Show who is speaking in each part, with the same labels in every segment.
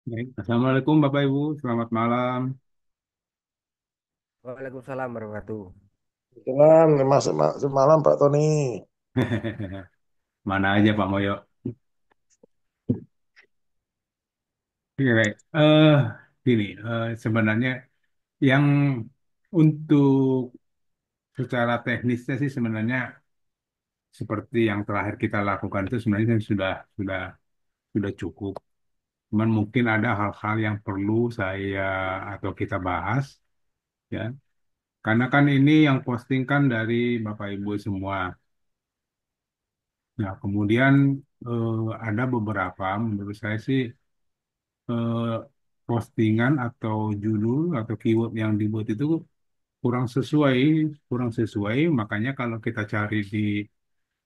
Speaker 1: Baik. Assalamualaikum Bapak Ibu, selamat malam.
Speaker 2: Waalaikumsalam warahmatullahi.
Speaker 3: Dengan semalam Pak Tony.
Speaker 1: Mana aja Pak Moyo. Oke, baik. Gini, sebenarnya yang untuk secara teknisnya sih sebenarnya seperti yang terakhir kita lakukan itu sebenarnya sudah cukup. Cuman mungkin ada hal-hal yang perlu saya atau kita bahas, ya. Karena kan ini yang posting kan dari Bapak Ibu semua. Nah, kemudian ada beberapa menurut saya sih eh, postingan atau judul atau keyword yang dibuat itu kurang sesuai, kurang sesuai. Makanya kalau kita cari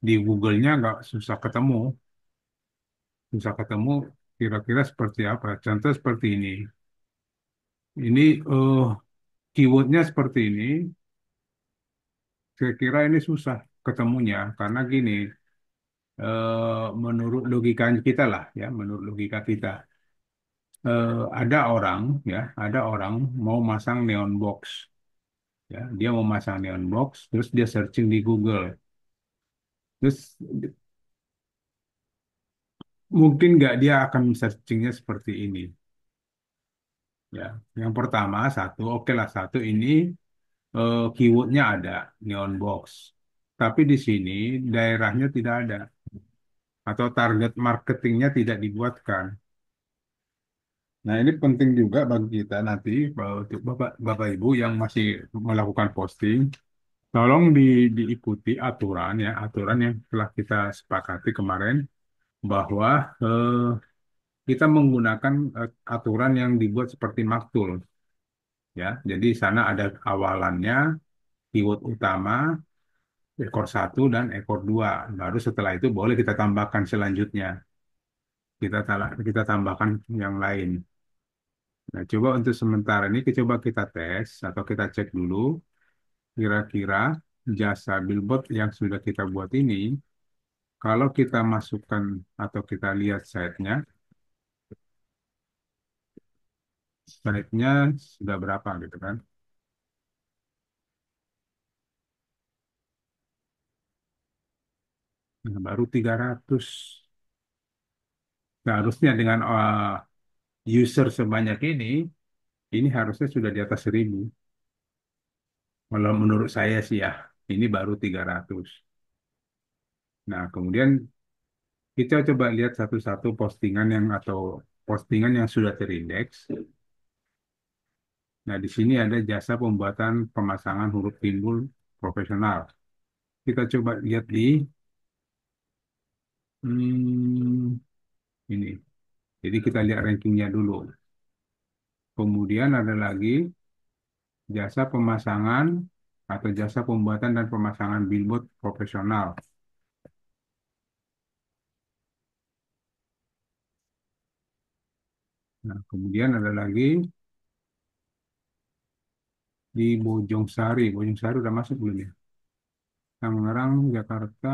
Speaker 1: di Google-nya nggak susah ketemu kira-kira seperti apa. Contoh seperti ini. Ini keywordnya seperti ini. Saya kira ini susah ketemunya karena gini, menurut logika kita lah ya, menurut logika kita. Ada orang ya, ada orang mau masang neon box. Ya, dia mau masang neon box, terus dia searching di Google. Terus mungkin nggak dia akan searchingnya seperti ini. Ya, yang pertama satu, oke lah satu ini keywordnya ada neon box, tapi di sini daerahnya tidak ada atau target marketingnya tidak dibuatkan. Nah, ini penting juga bagi kita nanti untuk Bapak Ibu yang masih melakukan posting, tolong diikuti aturan ya, aturan yang telah kita sepakati kemarin bahwa kita menggunakan aturan yang dibuat seperti maktul ya. Jadi sana ada awalannya, keyword utama, ekor satu dan ekor dua. Baru setelah itu boleh kita tambahkan selanjutnya. Kita tambahkan yang lain. Nah, coba untuk sementara ini coba kita tes atau kita cek dulu kira-kira jasa billboard yang sudah kita buat ini, kalau kita masukkan atau kita lihat site-nya sudah berapa gitu kan. Nah, baru 300. Seharusnya dengan user sebanyak ini harusnya sudah di atas 1.000. Kalau menurut saya sih ya, ini baru 300. Nah, kemudian kita coba lihat satu-satu postingan yang atau postingan yang sudah terindeks. Nah, di sini ada jasa pembuatan pemasangan huruf timbul profesional. Kita coba lihat di hmm, ini. Jadi kita lihat rankingnya dulu. Kemudian ada lagi jasa pemasangan atau jasa pembuatan dan pemasangan billboard profesional. Nah, kemudian ada lagi di Bojong Sari. Bojong Sari udah masuk belum ya? Tangerang, Jakarta,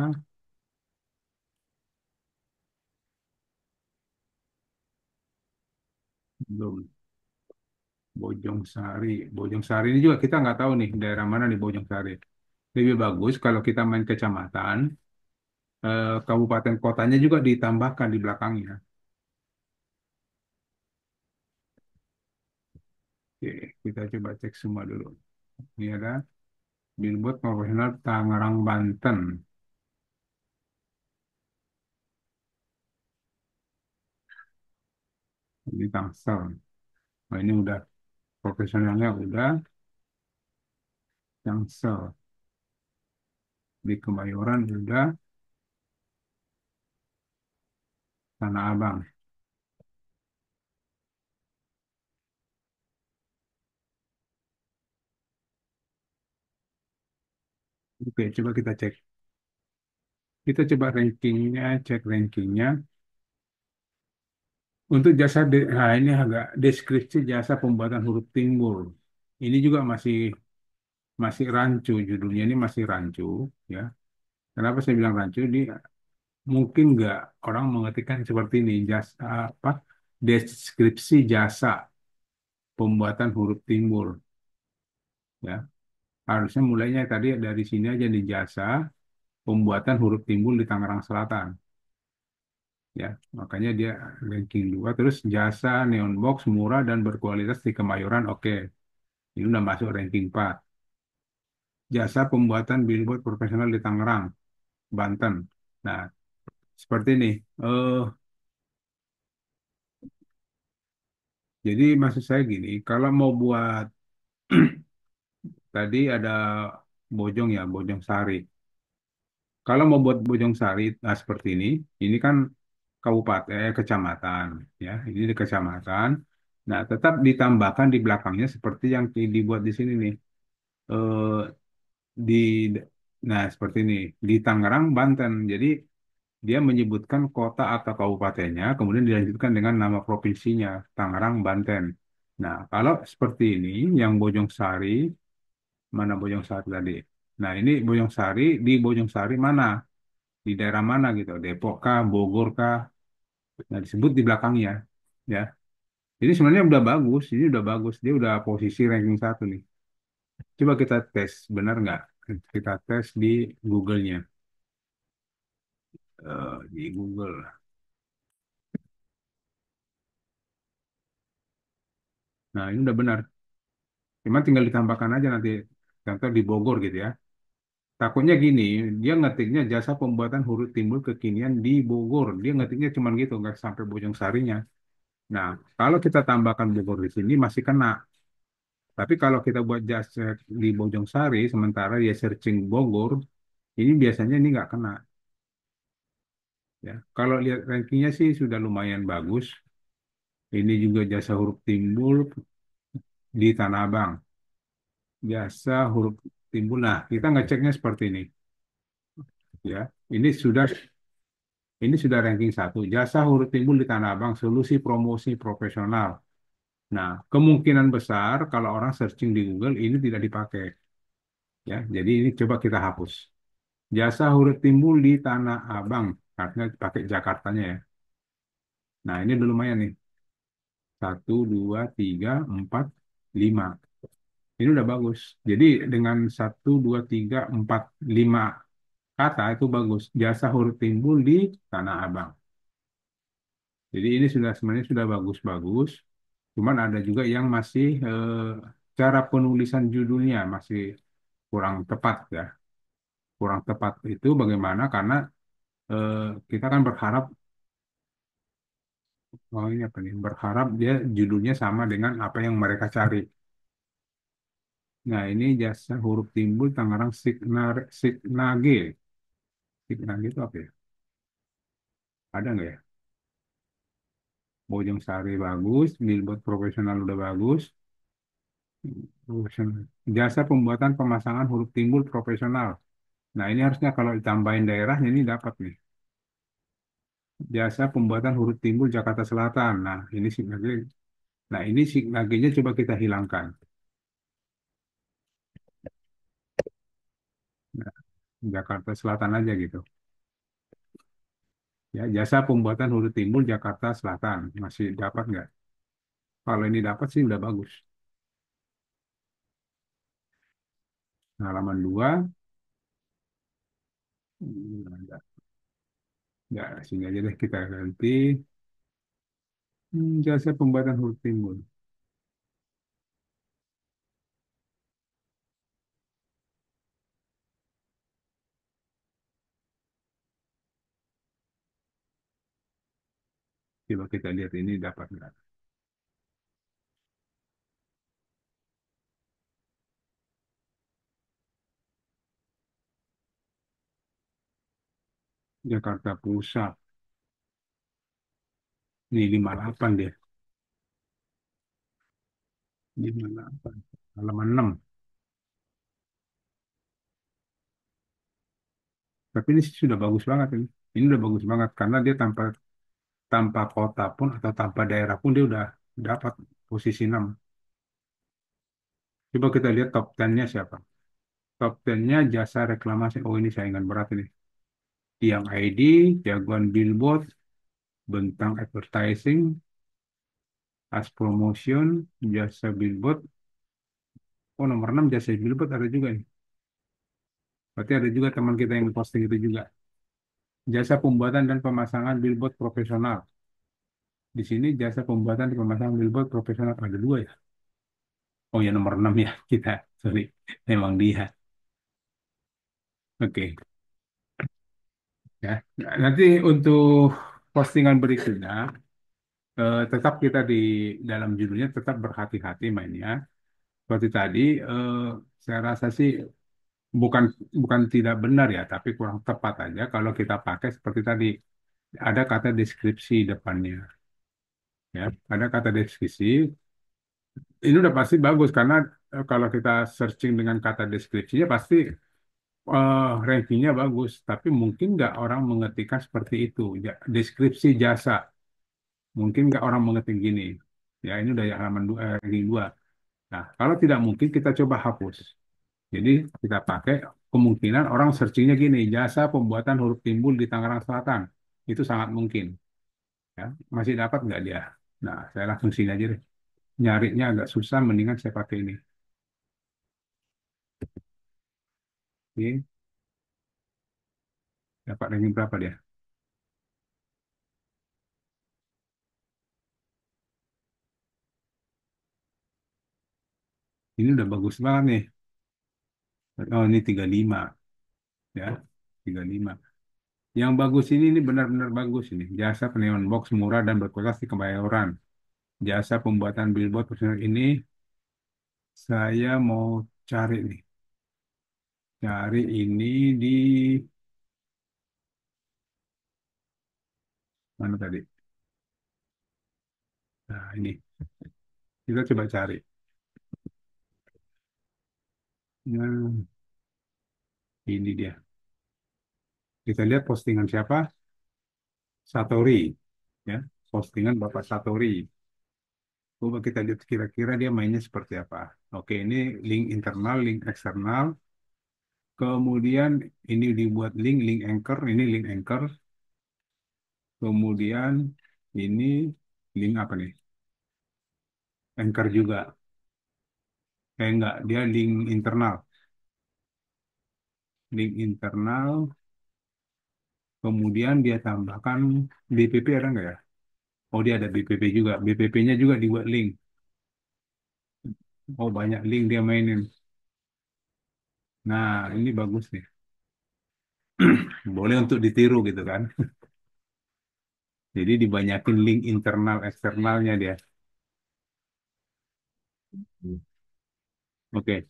Speaker 1: belum. Bojong Sari. Bojong Sari ini juga kita nggak tahu nih daerah mana nih Bojong Sari. Lebih bagus kalau kita main kecamatan, kabupaten kotanya juga ditambahkan di belakangnya. Oke, kita coba cek semua dulu. Ini ada billboard profesional Tangerang, Banten. Di Tangsel. Nah, ini udah profesionalnya udah Tangsel. Di Kemayoran udah Tanah Abang. Oke, coba kita cek. Kita coba rankingnya, cek rankingnya. Untuk nah ini agak deskripsi jasa pembuatan huruf timbul. Ini juga masih masih rancu, judulnya ini masih rancu, ya. Kenapa saya bilang rancu? Mungkin nggak orang mengetikkan seperti ini, jasa apa? deskripsi jasa pembuatan huruf timbul, ya. Harusnya mulainya tadi dari sini aja di jasa pembuatan huruf timbul di Tangerang Selatan, ya. Makanya dia ranking 2. Terus jasa neon box murah dan berkualitas di Kemayoran, oke. Ini udah masuk ranking 4. Jasa pembuatan billboard profesional di Tangerang, Banten. Nah, seperti ini. Eh, jadi maksud saya gini, kalau mau buat tadi ada Bojong ya, Bojong Sari. Kalau mau buat Bojong Sari, nah seperti ini kan kabupaten, kecamatan, ya, ini di kecamatan. Nah, tetap ditambahkan di belakangnya seperti yang dibuat di sini nih. Eh, di, nah seperti ini di Tangerang, Banten. Jadi dia menyebutkan kota atau kabupatennya, kemudian dilanjutkan dengan nama provinsinya, Tangerang, Banten. Nah, kalau seperti ini, yang Bojong Sari, mana Bojong Sari tadi? Nah, ini Bojong Sari, di Bojong Sari mana? Di daerah mana gitu? Depok kah, Bogor kah? Nah, disebut di belakangnya, ya. Jadi sebenarnya udah bagus, ini udah bagus. Dia udah posisi ranking 1 nih. Coba kita tes, benar nggak? Kita tes di Google-nya. Di Google. Nah, ini udah benar. Cuma tinggal ditambahkan aja nanti, contoh di Bogor gitu ya. Takutnya gini, dia ngetiknya jasa pembuatan huruf timbul kekinian di Bogor. Dia ngetiknya cuma gitu, nggak sampai Bojong Sarinya. Nah, kalau kita tambahkan Bogor di sini masih kena. Tapi kalau kita buat jasa di Bojong Sari, sementara dia searching Bogor, ini biasanya ini nggak kena. Ya, kalau lihat rankingnya sih sudah lumayan bagus. Ini juga jasa huruf timbul di Tanah Abang. Jasa huruf timbul. Nah, kita ngeceknya seperti ini. Ya, ini sudah ranking 1. Jasa huruf timbul di Tanah Abang, solusi promosi profesional. Nah, kemungkinan besar kalau orang searching di Google ini tidak dipakai. Ya, jadi ini coba kita hapus. Jasa huruf timbul di Tanah Abang, artinya pakai Jakartanya ya. Nah, ini udah lumayan nih. Satu, dua, tiga, empat, lima. Ini udah bagus. Jadi dengan satu, dua, tiga, empat, lima kata itu bagus. Jasa huruf timbul di Tanah Abang. Jadi ini sudah sebenarnya sudah bagus-bagus. Cuman ada juga yang masih cara penulisan judulnya masih kurang tepat ya. Kurang tepat itu bagaimana? Karena eh, kita kan berharap, oh ini apa nih? Berharap dia judulnya sama dengan apa yang mereka cari. Nah ini jasa huruf timbul Tangerang Signage. Signage itu apa ya? Ada nggak ya? Bojong Sari bagus, billboard profesional udah bagus. Profesional. Jasa pembuatan pemasangan huruf timbul profesional. Nah, ini harusnya kalau ditambahin daerahnya ini dapat nih. Jasa pembuatan huruf timbul Jakarta Selatan. Nah, ini signage. Nah, ini signagenya coba kita hilangkan. Nah, Jakarta Selatan aja gitu. Ya, jasa pembuatan huruf timbul Jakarta Selatan. Masih dapat nggak? Kalau ini dapat sih udah bagus. Nah, halaman 2, enggak, enggak, sini aja deh kita ganti. Jasa pembuatan huruf timbul. Coba kita lihat ini dapat nggak? Jakarta Pusat. Ini 58 dia. 58. Halaman 6. Tapi ini sih sudah bagus banget ini. Ini udah bagus banget karena dia tanpa tanpa kota pun atau tanpa daerah pun dia udah dapat posisi 6. Coba kita lihat top 10-nya siapa. Top 10-nya jasa reklamasi. Oh ini saingan berat ini. Tiang ID, Jagoan Billboard, Bentang Advertising, As Promotion, jasa billboard. Oh, nomor 6 jasa billboard ada juga nih. Berarti ada juga teman kita yang posting itu juga. Jasa pembuatan dan pemasangan billboard profesional. Di sini jasa pembuatan dan pemasangan billboard profesional ada dua ya. Oh ya nomor 6 ya kita. Sorry. Memang dia. Oke. Ya. Nanti untuk postingan berikutnya, tetap kita di dalam judulnya tetap berhati-hati mainnya. Seperti tadi, saya rasa sih bukan bukan tidak benar ya, tapi kurang tepat aja kalau kita pakai seperti tadi ada kata deskripsi depannya, ya, ada kata deskripsi. Ini udah pasti bagus karena kalau kita searching dengan kata deskripsinya pasti rankingnya bagus. Tapi mungkin nggak orang mengetikkan seperti itu, ya, deskripsi jasa. Mungkin nggak orang mengetik gini. Ya ini udah halaman dua, ranking 2. Nah, kalau tidak mungkin kita coba hapus. Jadi kita pakai kemungkinan orang searchingnya gini, jasa pembuatan huruf timbul di Tangerang Selatan. Itu sangat mungkin. Ya, masih dapat nggak dia? Nah, saya langsung sini aja deh. Nyarinya agak susah, mendingan saya pakai ini. Oke, dapat ranking berapa dia? Ini udah bagus banget nih. Oh, ini 35 ya. 35. Yang bagus ini benar-benar bagus ini. Jasa peneon box murah dan berkualitas di Kebayoran. Jasa pembuatan billboard personal ini saya mau cari nih. Cari ini di mana tadi? Nah, ini kita coba cari. Nah, ini dia. Kita lihat postingan siapa? Satori, ya. Postingan Bapak Satori. Coba kita lihat kira-kira dia mainnya seperti apa. Oke, ini link internal, link eksternal. Kemudian ini dibuat link anchor. Ini link anchor. Kemudian ini link apa nih? Anchor juga. Enggak, dia link internal. Link internal. Kemudian dia tambahkan BPP ada nggak ya? Oh, dia ada BPP juga. BPP-nya juga dibuat link. Oh, banyak link dia mainin. Nah, ini bagus nih. Boleh untuk ditiru gitu kan. Jadi dibanyakin link internal eksternalnya dia. Oke.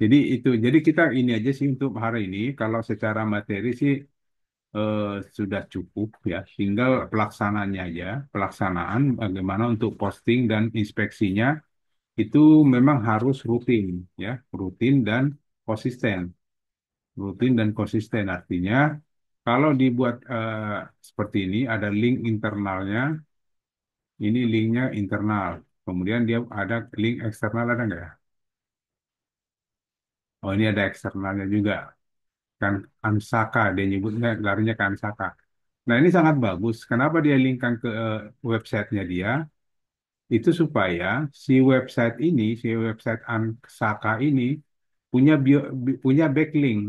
Speaker 1: Jadi itu. Jadi kita ini aja sih untuk hari ini. Kalau secara materi sih eh, sudah cukup ya. Tinggal pelaksanaannya aja. Pelaksanaan bagaimana untuk posting dan inspeksinya itu memang harus rutin ya, rutin dan konsisten. Rutin dan konsisten artinya kalau dibuat seperti ini ada link internalnya, ini linknya internal. Kemudian dia ada link eksternal ada nggak ya? Oh ini ada eksternalnya juga kan Ansaka dia nyebutnya gelarnya ke Ansaka. Nah ini sangat bagus. Kenapa dia linkkan ke websitenya dia? Itu supaya si website Ansaka ini punya backlink.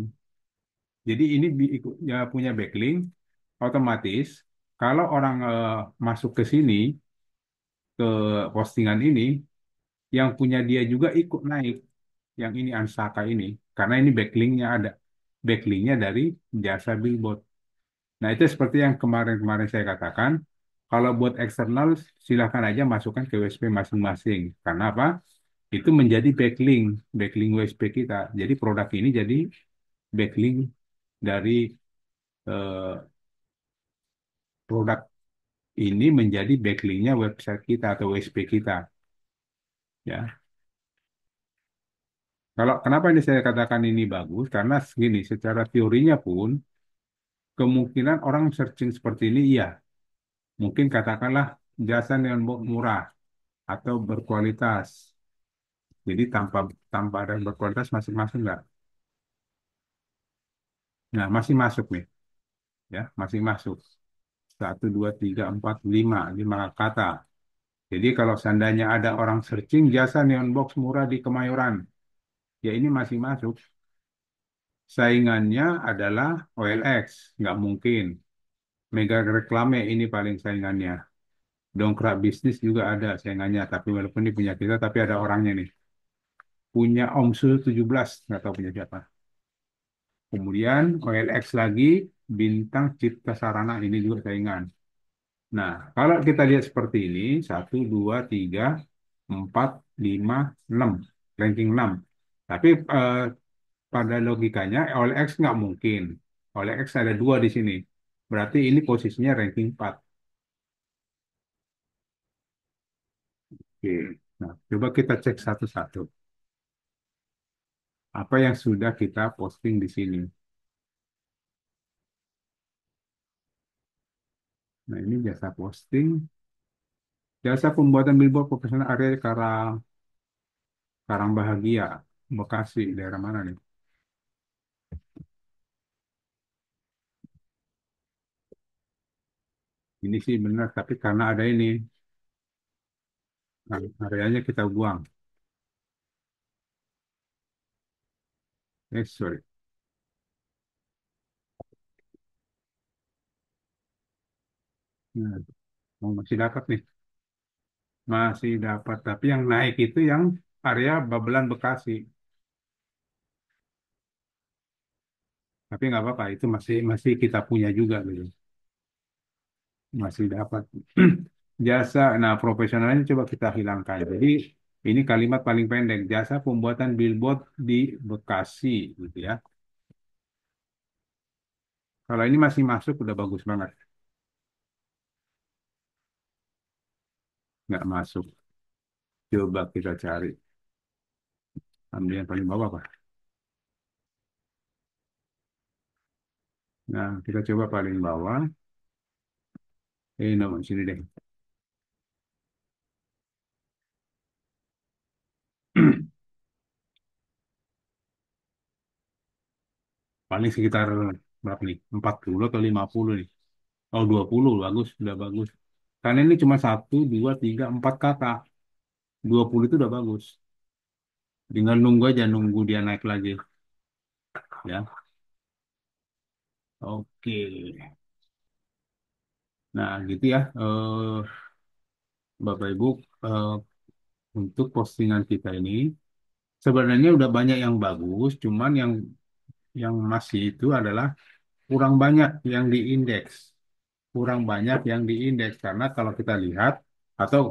Speaker 1: Jadi ini ya, punya backlink otomatis kalau orang masuk ke sini ke postingan ini yang punya dia juga ikut naik yang ini Ansaka ini karena ini backlinknya ada backlinknya dari jasa billboard. Nah itu seperti yang kemarin-kemarin saya katakan kalau buat eksternal silahkan aja masukkan ke WSP masing-masing karena apa? Itu menjadi backlink WSP kita. Jadi produk ini jadi backlink dari eh, produk ini menjadi backlinknya website kita atau WSP kita. Ya, kalau kenapa ini saya katakan ini bagus? Karena segini, secara teorinya pun kemungkinan orang searching seperti ini, iya, mungkin katakanlah jasa neon box murah atau berkualitas. Jadi tanpa tanpa ada yang berkualitas masih masuk nggak? Nah, masih masuk nih, ya, masih masuk. Satu, dua, tiga, empat, lima. Lima kata. Jadi kalau seandainya ada orang searching jasa neon box murah di Kemayoran, ya ini masih masuk. Saingannya adalah OLX, nggak mungkin. Mega Reklame ini paling saingannya. Dongkrak Bisnis juga ada saingannya, tapi walaupun ini punya kita, tapi ada orangnya nih. Punya Omsul 17, nggak tahu punya siapa. Kemudian OLX lagi, Bintang Cipta Sarana ini juga saingan. Nah, kalau kita lihat seperti ini, satu, dua, tiga, empat, lima, enam, ranking 6. Tapi pada logikanya OLX nggak mungkin. OLX ada dua di sini. Berarti ini posisinya ranking 4. Oke. Nah, coba kita cek satu-satu. Apa yang sudah kita posting di sini. Nah, ini jasa posting. Jasa pembuatan billboard profesional area Karang Bahagia, Bekasi, daerah mana nih? Ini sih benar, tapi karena ada ini, nah, areanya kita buang. Sorry. Nah, masih dapat nih. Masih dapat, tapi yang naik itu yang area Babelan Bekasi. Tapi nggak apa-apa, itu masih masih kita punya juga gitu. Masih dapat. Jasa, nah profesionalnya coba kita hilangkan. Jadi ini kalimat paling pendek, jasa pembuatan billboard di Bekasi, gitu ya. Kalau ini masih masuk, udah bagus banget. Nggak masuk. Coba kita cari. Ambil yang paling bawah, Pak. Nah, kita coba paling bawah. Nomor sini deh. Paling sekitar berapa nih? 40 atau 50 nih. Oh, 20, bagus, udah bagus. Karena ini cuma satu, dua, tiga, empat kata. 20 itu udah bagus. Tinggal nunggu aja, nunggu dia naik lagi. Ya, oke. Nah, gitu ya, Bapak Ibu, eh, untuk postingan kita ini sebenarnya udah banyak yang bagus, cuman yang masih itu adalah kurang banyak yang diindeks, kurang banyak yang diindeks karena kalau kita lihat atau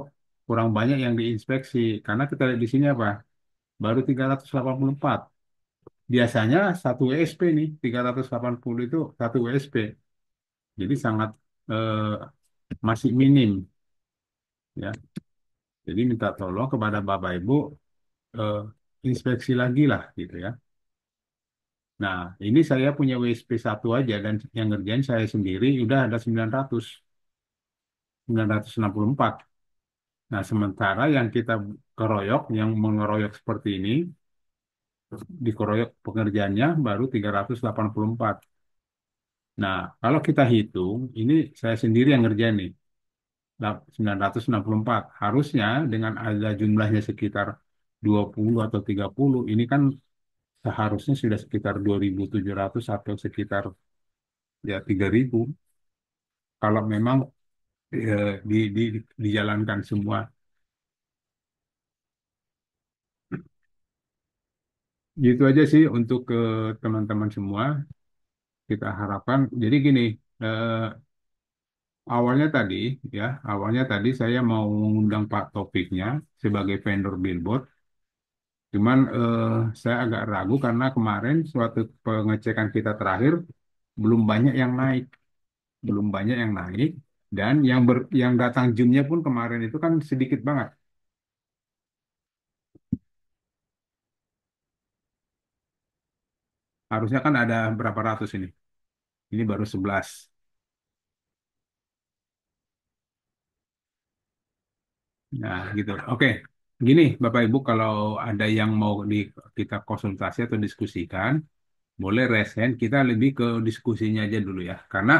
Speaker 1: kurang banyak yang diinspeksi karena kita lihat di sini apa? Baru 384. Biasanya satu WSP nih, 380 itu satu WSP. Jadi sangat masih minim ya. Jadi minta tolong kepada Bapak Ibu eh, inspeksi lagi lah gitu ya. Nah, ini saya punya WSP satu aja dan yang ngerjain saya sendiri udah ada 964. Nah, sementara yang kita keroyok, yang mengeroyok seperti ini, dikeroyok pengerjaannya baru 384. Nah, kalau kita hitung, ini saya sendiri yang ngerjain nih, 964. Harusnya dengan ada jumlahnya sekitar 20 atau 30, ini kan seharusnya sudah sekitar 2.700 atau sekitar ya 3.000 kalau memang dijalankan semua. Gitu aja sih untuk ke teman-teman semua kita harapkan. Jadi gini, eh, awalnya tadi awalnya tadi saya mau mengundang Pak Topiknya sebagai vendor billboard. Cuman saya agak ragu karena kemarin suatu pengecekan kita terakhir belum banyak yang naik, belum banyak yang naik dan yang datang Zoom-nya pun kemarin itu kan sedikit banget. Harusnya kan ada berapa ratus ini. Ini baru 11. Nah, gitu. Oke. Gini, Bapak Ibu, kalau ada yang mau kita konsultasi atau diskusikan, boleh resen. Kita lebih ke diskusinya aja dulu ya. Karena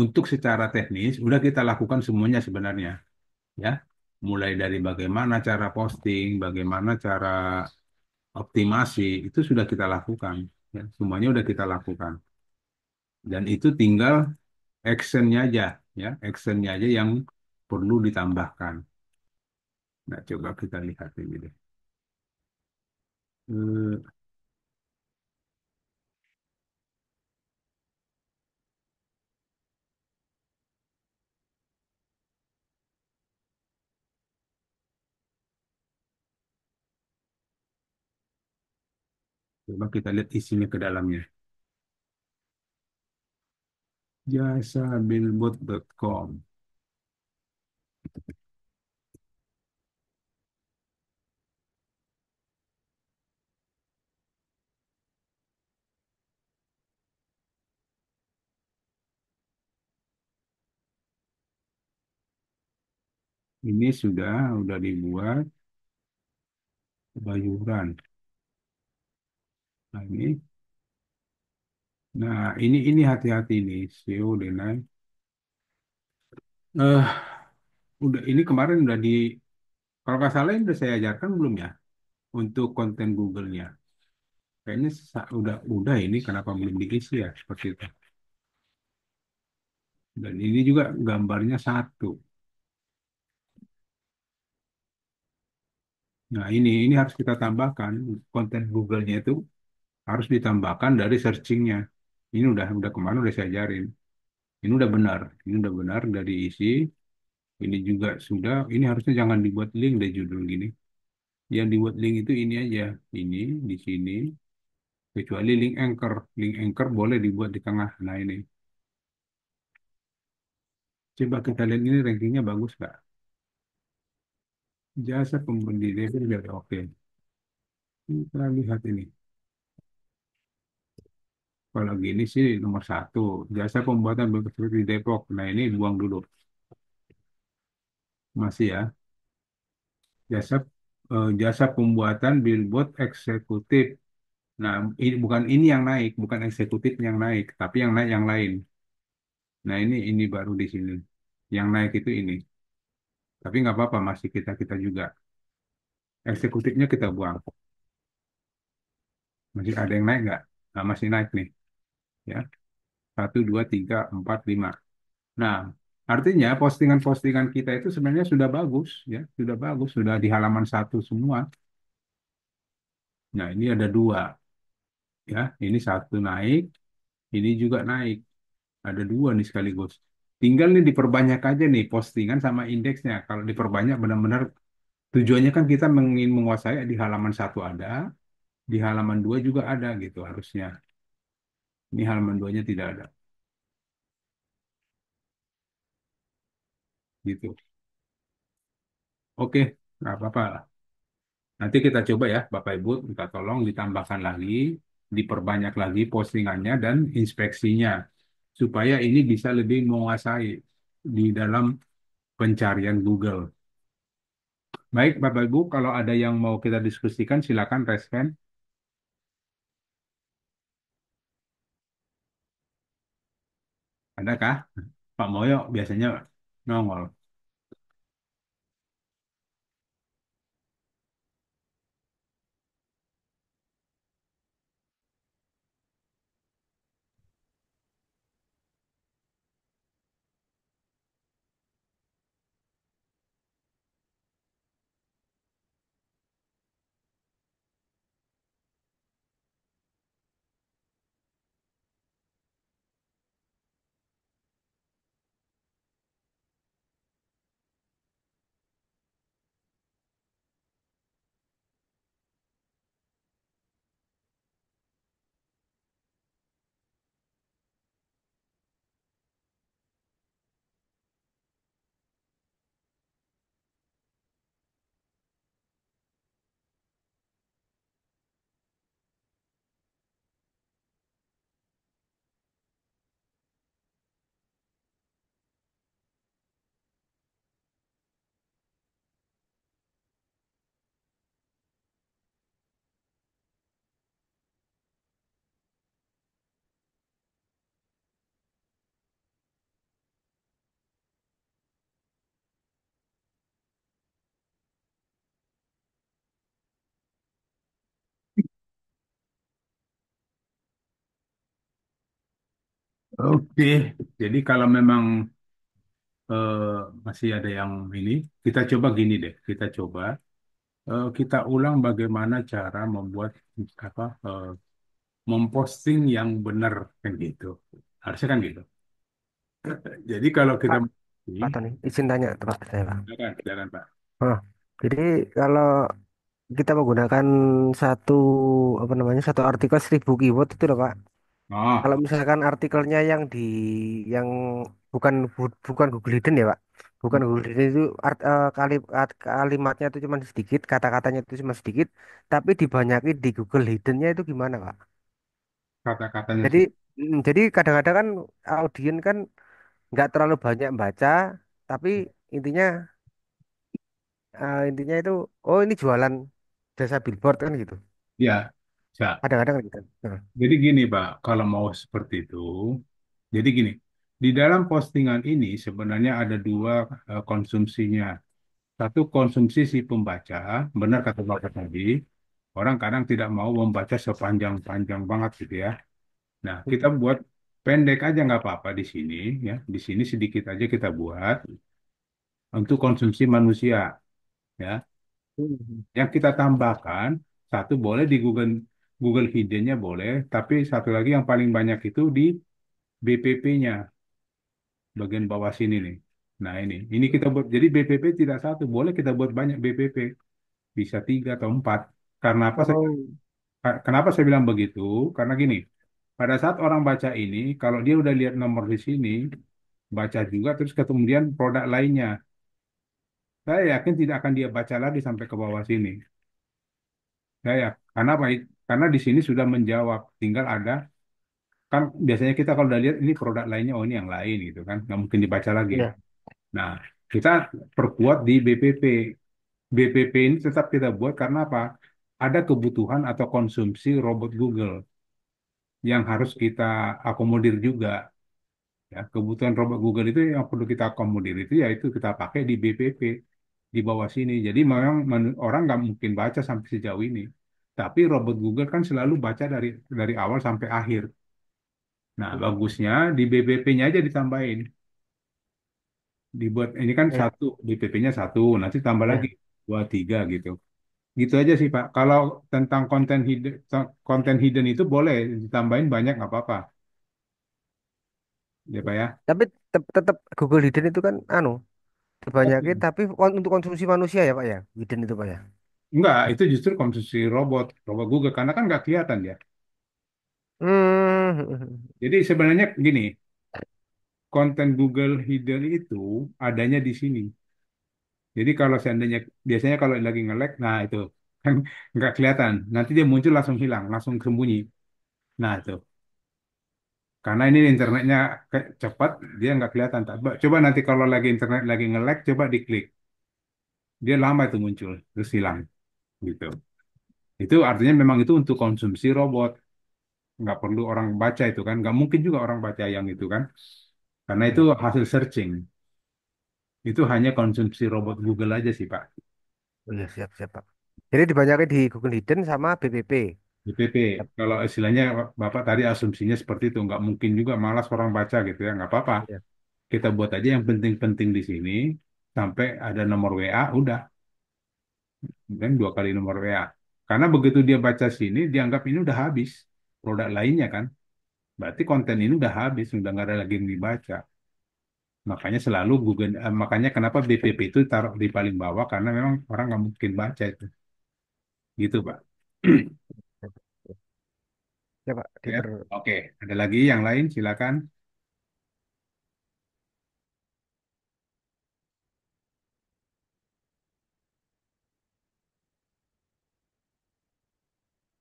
Speaker 1: untuk secara teknis udah kita lakukan semuanya sebenarnya, ya. Mulai dari bagaimana cara posting, bagaimana cara optimasi, itu sudah kita lakukan. Ya, semuanya udah kita lakukan. Dan itu tinggal actionnya aja, ya, actionnya aja yang perlu ditambahkan. Nah, coba kita lihat ini deh. Eh, Coba kita lihat isinya ke dalamnya. Jasabillboard.com. Ini sudah dibuat bayuran. Nah, ini hati-hati nih, SEO Denai. Eh, ini kemarin kalau nggak salah ini udah saya ajarkan belum ya untuk konten Google-nya. Kayaknya udah ini kenapa belum diisi ya seperti itu. Dan ini juga gambarnya satu. Nah, ini harus kita tambahkan konten Google-nya itu harus ditambahkan dari searching-nya. Ini udah kemarin udah saya ajarin. Ini udah benar. Ini udah benar dari isi. Ini juga sudah. Ini harusnya jangan dibuat link deh judul gini. Yang dibuat link itu ini aja. Ini di sini. Kecuali link anchor. Link anchor boleh dibuat di tengah. Nah ini. Coba kita lihat ini rankingnya bagus nggak? Jasa pembeli Depok udah oke. Kita lihat ini. Kalau gini sih nomor satu. Jasa pembuatan billboard di Depok. Nah ini buang dulu. Masih ya. Jasa pembuatan billboard eksekutif. Nah, bukan ini yang naik, bukan eksekutif yang naik, tapi yang naik yang lain. Nah, ini baru di sini. Yang naik itu ini. Tapi nggak apa-apa, masih kita juga. Eksekutifnya kita buang. Masih ada yang naik nggak? Nah, masih naik nih. Ya, satu, dua, tiga, empat, lima. Nah, artinya postingan-postingan kita itu sebenarnya sudah bagus, ya, sudah bagus, sudah di halaman satu semua. Nah, ini ada dua, ya. Ini satu naik, ini juga naik. Ada dua nih sekaligus. Tinggal nih diperbanyak aja nih postingan sama indeksnya. Kalau diperbanyak benar-benar tujuannya kan kita ingin menguasai di halaman satu ada, di halaman dua juga ada gitu harusnya. Ini halaman duanya tidak ada gitu. Oke, nggak apa-apa lah. Nanti kita coba ya, Bapak Ibu, minta tolong ditambahkan lagi, diperbanyak lagi postingannya dan inspeksinya supaya ini bisa lebih menguasai di dalam pencarian Google. Baik, Bapak Ibu, kalau ada yang mau kita diskusikan, silakan raise hand. Adakah? Pak Moyo biasanya nongol. Oke, jadi kalau memang eh, masih ada yang ini, kita coba gini deh, kita coba kita ulang bagaimana cara membuat apa memposting yang benar kan gitu. Harusnya kan gitu. Jadi kalau kita
Speaker 2: Pak,
Speaker 1: posting,
Speaker 2: Pak Tony, izin tanya tuh Pak saya Pak.
Speaker 1: silakan Pak.
Speaker 2: Oh, jadi kalau kita menggunakan satu apa namanya satu artikel 1000 keyword itu loh Pak.
Speaker 1: Oh,
Speaker 2: Kalau misalkan artikelnya yang bukan Google Hidden ya Pak. Bukan Google Hidden itu kalimatnya itu cuma sedikit, kata-katanya itu cuma sedikit, tapi dibanyakin di Google Hidden-nya itu gimana Pak?
Speaker 1: kata-katanya
Speaker 2: Jadi
Speaker 1: sih.
Speaker 2: jadi kadang-kadang kan audien kan nggak terlalu banyak baca, tapi intinya intinya itu oh ini jualan jasa billboard kan gitu.
Speaker 1: Ya, ya.
Speaker 2: Kadang-kadang kan gitu. Nah,
Speaker 1: Jadi gini Pak, kalau mau seperti itu, jadi gini, di dalam postingan ini sebenarnya ada dua konsumsinya. Satu konsumsi si pembaca, benar kata Bapak tadi, orang kadang tidak mau membaca sepanjang-panjang banget gitu ya. Nah, kita buat pendek aja nggak apa-apa di sini ya. Di sini sedikit aja kita buat untuk konsumsi manusia ya.
Speaker 2: hmm.
Speaker 1: Yang kita tambahkan satu boleh di Google Google Hidden-nya boleh, tapi satu lagi yang paling banyak itu di BPP-nya bagian bawah sini nih. Nah ini kita buat jadi BPP tidak satu, boleh kita buat banyak BPP, bisa tiga atau empat. Karena apa?
Speaker 2: Oh,
Speaker 1: Kenapa saya bilang begitu? Karena gini, pada saat orang baca ini, kalau dia udah lihat nomor di sini, baca juga terus kemudian produk lainnya, saya yakin tidak akan dia baca lagi sampai ke bawah sini. Saya karena apa? Karena di sini sudah menjawab, tinggal ada kan biasanya kita kalau udah lihat ini produk lainnya, oh ini yang lain gitu kan, nggak mungkin dibaca lagi.
Speaker 2: iya.
Speaker 1: Nah, kita perkuat di BPP. BPP ini tetap kita buat karena apa? Ada kebutuhan atau konsumsi robot Google yang harus kita akomodir juga. Ya, kebutuhan robot Google itu yang perlu kita akomodir itu yaitu kita pakai di BPP di bawah sini. Jadi memang orang nggak mungkin baca sampai sejauh ini. Tapi robot Google kan selalu baca dari awal sampai akhir. Nah, bagusnya di BPP-nya aja ditambahin. Dibuat ini kan
Speaker 2: Iya,
Speaker 1: satu, BPP-nya satu, nanti tambah lagi
Speaker 2: iya.
Speaker 1: dua, tiga gitu. Gitu aja sih Pak. Kalau tentang konten hidden itu boleh ditambahin banyak nggak apa-apa, ya Pak ya.
Speaker 2: Tapi tetap Google Hidden itu kan anu
Speaker 1: Oke.
Speaker 2: dibanyakin tapi untuk konsumsi manusia ya Pak ya. Hidden itu Pak ya.
Speaker 1: Enggak, itu justru konsumsi robot Google karena kan nggak kelihatan ya.
Speaker 2: Hmm.
Speaker 1: Jadi sebenarnya gini, konten Google Hidden itu adanya di sini. Jadi kalau seandainya biasanya kalau lagi nge-lag, nah itu kan nggak kelihatan. Nanti dia muncul langsung hilang, langsung sembunyi. Nah itu karena ini internetnya cepat, dia nggak kelihatan. Coba nanti kalau lagi internet lagi nge-lag, coba diklik, dia lama itu muncul, terus hilang gitu. Itu artinya memang itu untuk konsumsi robot, nggak perlu orang baca itu kan, nggak mungkin juga orang baca yang itu kan, karena itu
Speaker 2: Iya.
Speaker 1: hasil searching. Itu hanya konsumsi robot Google aja sih Pak.
Speaker 2: Oh, iya siap siap Pak. Jadi dibanyakin di Google Hidden sama BBP.
Speaker 1: BPP, kalau istilahnya Bapak tadi asumsinya seperti itu, nggak mungkin juga malas orang baca gitu ya, nggak apa-apa.
Speaker 2: Iya.
Speaker 1: Kita buat aja yang penting-penting di sini, sampai ada nomor WA, udah, dan dua kali nomor WA. Karena begitu dia baca sini, dianggap ini udah habis produk lainnya kan. Berarti konten ini udah habis, udah nggak ada lagi yang dibaca. Makanya selalu Google, makanya kenapa BPP itu taruh di paling bawah, karena memang orang nggak mungkin baca itu. Gitu Pak.
Speaker 2: Ya Pak,
Speaker 1: Ya, oke. Ada lagi yang lain, silakan.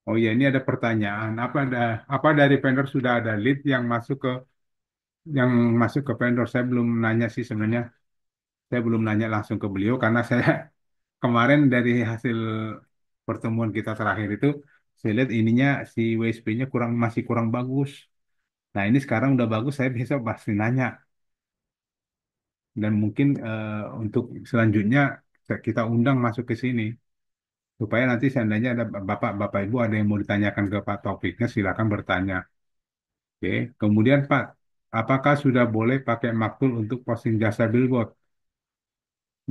Speaker 1: Oh iya, ini ada pertanyaan. Apa dari vendor sudah ada lead yang masuk ke vendor? Saya belum nanya sih sebenarnya. Saya belum nanya langsung ke beliau karena saya kemarin dari hasil pertemuan kita terakhir itu saya lihat ininya si WSP-nya masih kurang bagus. Nah, ini sekarang udah bagus, saya besok pasti nanya dan mungkin untuk selanjutnya kita undang masuk ke sini supaya nanti seandainya ada Bapak Ibu ada yang mau ditanyakan ke Pak Taufiknya silakan bertanya. Oke, kemudian Pak. apakah sudah boleh pakai maktul untuk posting jasa billboard?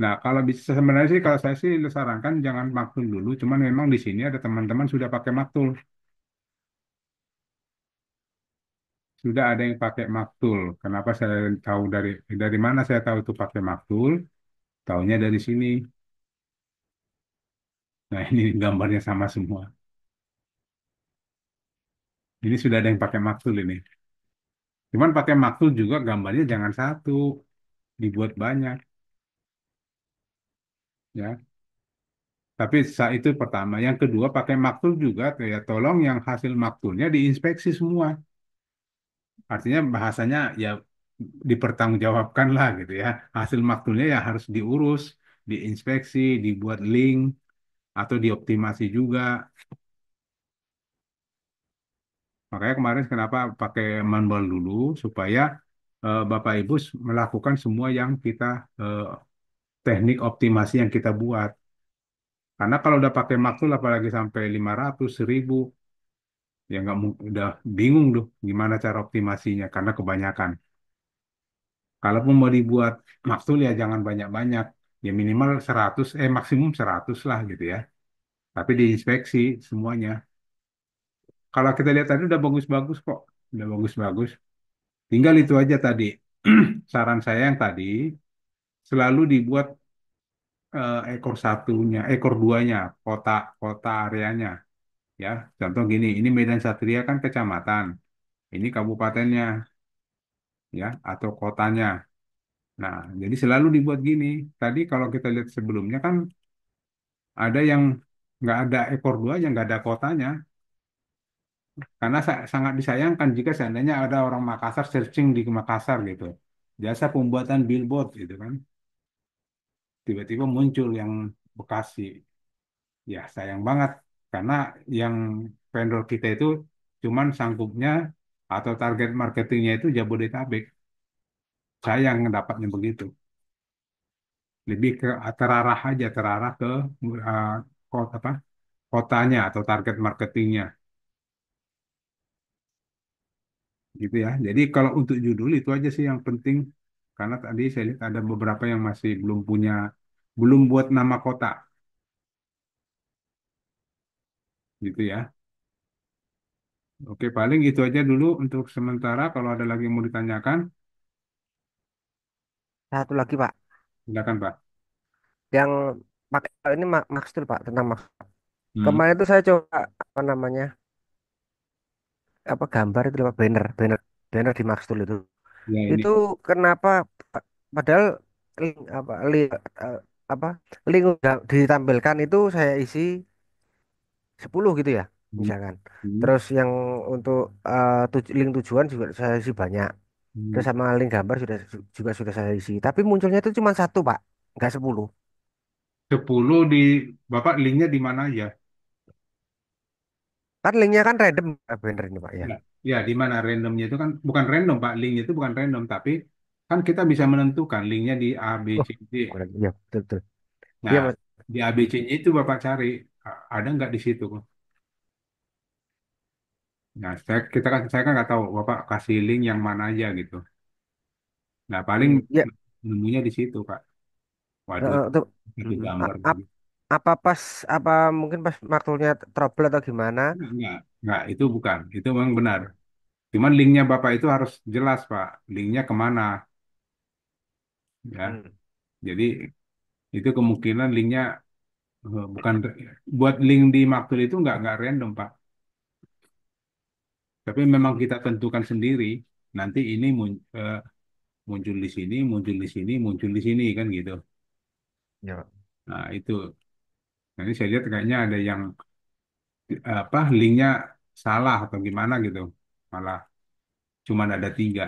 Speaker 1: Nah, kalau bisa sebenarnya sih kalau saya sih sarankan jangan maktul dulu. Cuman memang di sini ada teman-teman sudah pakai maktul. Sudah ada yang pakai maktul. Kenapa saya tahu dari mana saya tahu itu pakai maktul? Taunya dari sini. Nah, ini gambarnya sama semua. Ini sudah ada yang pakai maktul ini. Cuman pakai maktul juga gambarnya jangan satu, dibuat banyak, ya. Tapi itu pertama. Yang kedua pakai maktul juga, ya tolong yang hasil maktulnya diinspeksi semua. Artinya bahasanya ya dipertanggungjawabkan lah gitu ya. Hasil maktulnya ya harus diurus, diinspeksi, dibuat link atau dioptimasi juga. Makanya kemarin kenapa pakai manual dulu supaya Bapak Ibu melakukan semua yang kita eh, teknik optimasi yang kita buat. Karena kalau udah pakai maktul apalagi sampai 500, 1000, ya nggak udah bingung tuh gimana cara optimasinya karena kebanyakan. Kalaupun mau dibuat maksul ya jangan banyak-banyak. Ya minimal 100, maksimum 100 lah gitu ya. Tapi diinspeksi semuanya. Kalau kita lihat tadi udah bagus-bagus kok. Udah bagus-bagus. Tinggal itu aja tadi. Saran saya yang tadi, selalu dibuat ekor satunya, ekor duanya, kota kota areanya. Ya, contoh gini, ini Medan Satria kan kecamatan. Ini kabupatennya, ya, atau kotanya. Nah, jadi selalu dibuat gini. Tadi kalau kita lihat sebelumnya kan ada yang nggak ada ekor duanya, nggak ada kotanya. Karena sangat disayangkan jika seandainya ada orang Makassar searching di Makassar gitu. Jasa pembuatan billboard gitu kan. Tiba-tiba muncul yang Bekasi. Ya sayang banget. Karena yang vendor kita itu cuman sanggupnya atau target marketingnya itu Jabodetabek. Sayang dapatnya begitu. Lebih ke terarah aja, terarah ke kota apa? Kotanya atau target marketingnya. Gitu ya. Jadi kalau untuk judul itu aja sih yang penting karena tadi saya lihat ada beberapa yang masih belum buat nama kota gitu ya. Oke, paling itu aja dulu untuk sementara. Kalau ada lagi yang mau ditanyakan,
Speaker 2: Satu lagi Pak,
Speaker 1: silakan Pak.
Speaker 2: yang pakai ini Maxtul Pak, tentang Max.
Speaker 1: Hmm.
Speaker 2: Kemarin itu saya coba apa namanya, apa gambar itu Pak, banner, banner, banner di Maxtul itu.
Speaker 1: Ya
Speaker 2: Itu
Speaker 1: ini
Speaker 2: kenapa padahal link eh, apa link udah ditampilkan itu saya isi 10 gitu ya,
Speaker 1: hmm.
Speaker 2: misalkan.
Speaker 1: Hmm.
Speaker 2: Terus yang untuk link tujuan juga saya isi banyak.
Speaker 1: Hmm.
Speaker 2: Terus sama link gambar juga sudah saya isi. Tapi munculnya itu cuma satu, Pak. Nggak 10.
Speaker 1: 10 di Bapak linknya di mana aja?
Speaker 2: Kan linknya kan random, bener ini, Pak ya.
Speaker 1: Ya, ya di mana randomnya itu kan bukan random Pak. Linknya itu bukan random tapi kan kita bisa menentukan linknya di A, B,
Speaker 2: Oh,
Speaker 1: C, D.
Speaker 2: bukan. Iya, betul, betul. Iya,
Speaker 1: Nah,
Speaker 2: Mas.
Speaker 1: di ABC-nya itu Bapak cari, ada nggak di situ? Nah, saya kan nggak tahu Bapak kasih link yang mana aja gitu. Nah, paling
Speaker 2: Ya,
Speaker 1: nemunya di situ, Pak. Waduh,
Speaker 2: tuh.
Speaker 1: satu gambar.
Speaker 2: Apa pas apa mungkin pas maktulnya trouble atau gimana?
Speaker 1: Enggak, itu bukan. Itu memang benar. Cuman linknya Bapak itu harus jelas, Pak. Linknya kemana, ya.
Speaker 2: Hmm.
Speaker 1: Jadi, itu kemungkinan linknya bukan, buat link di Maktul itu nggak random, Pak. Tapi memang kita tentukan sendiri. Nanti ini muncul di sini, muncul di sini, muncul di sini kan gitu.
Speaker 2: Ya.
Speaker 1: Nah itu, nanti saya lihat kayaknya ada yang apa linknya salah atau gimana gitu. Malah cuman ada 3,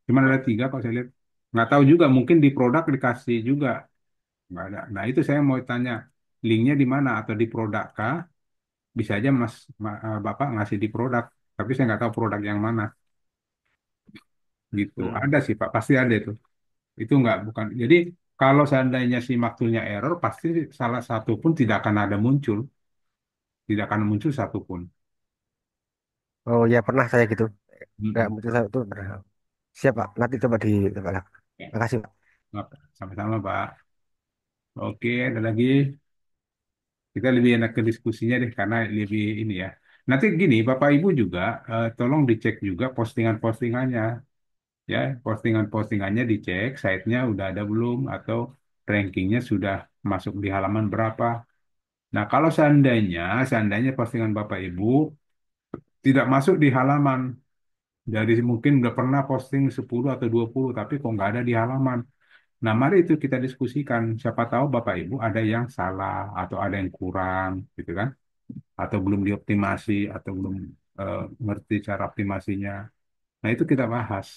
Speaker 1: cuman ada 3 kok saya lihat. Nggak tahu juga, mungkin di produk dikasih juga nggak ada. Nah itu saya mau tanya linknya di mana atau di produk kah? Bisa aja Bapak ngasih di produk, tapi saya nggak tahu produk yang mana gitu.
Speaker 2: Hmm.
Speaker 1: Ada sih Pak, pasti ada itu. Itu nggak bukan. Jadi kalau seandainya si maktulnya error, pasti salah satu pun tidak akan ada muncul, tidak akan muncul satupun.
Speaker 2: Oh ya pernah saya gitu. Nggak
Speaker 1: Mm-mm.
Speaker 2: muncul satu pernah. Siap Pak. Nanti coba di coba lah.
Speaker 1: Ya,
Speaker 2: Makasih Pak.
Speaker 1: sama-sama Pak. Oke, ada lagi. Kita lebih enak ke diskusinya deh karena lebih ini ya. Nanti gini, Bapak Ibu juga tolong dicek juga postingan-postingannya ya, postingan-postingannya dicek, site-nya udah ada belum atau rankingnya sudah masuk di halaman berapa. Nah, kalau seandainya postingan Bapak Ibu tidak masuk di halaman dari mungkin udah pernah posting 10 atau 20 tapi kok nggak ada di halaman. Nah, mari itu kita diskusikan. Siapa tahu Bapak Ibu ada yang salah atau ada yang kurang gitu kan. Atau belum dioptimasi atau belum ngerti cara optimasinya. Nah, itu kita bahas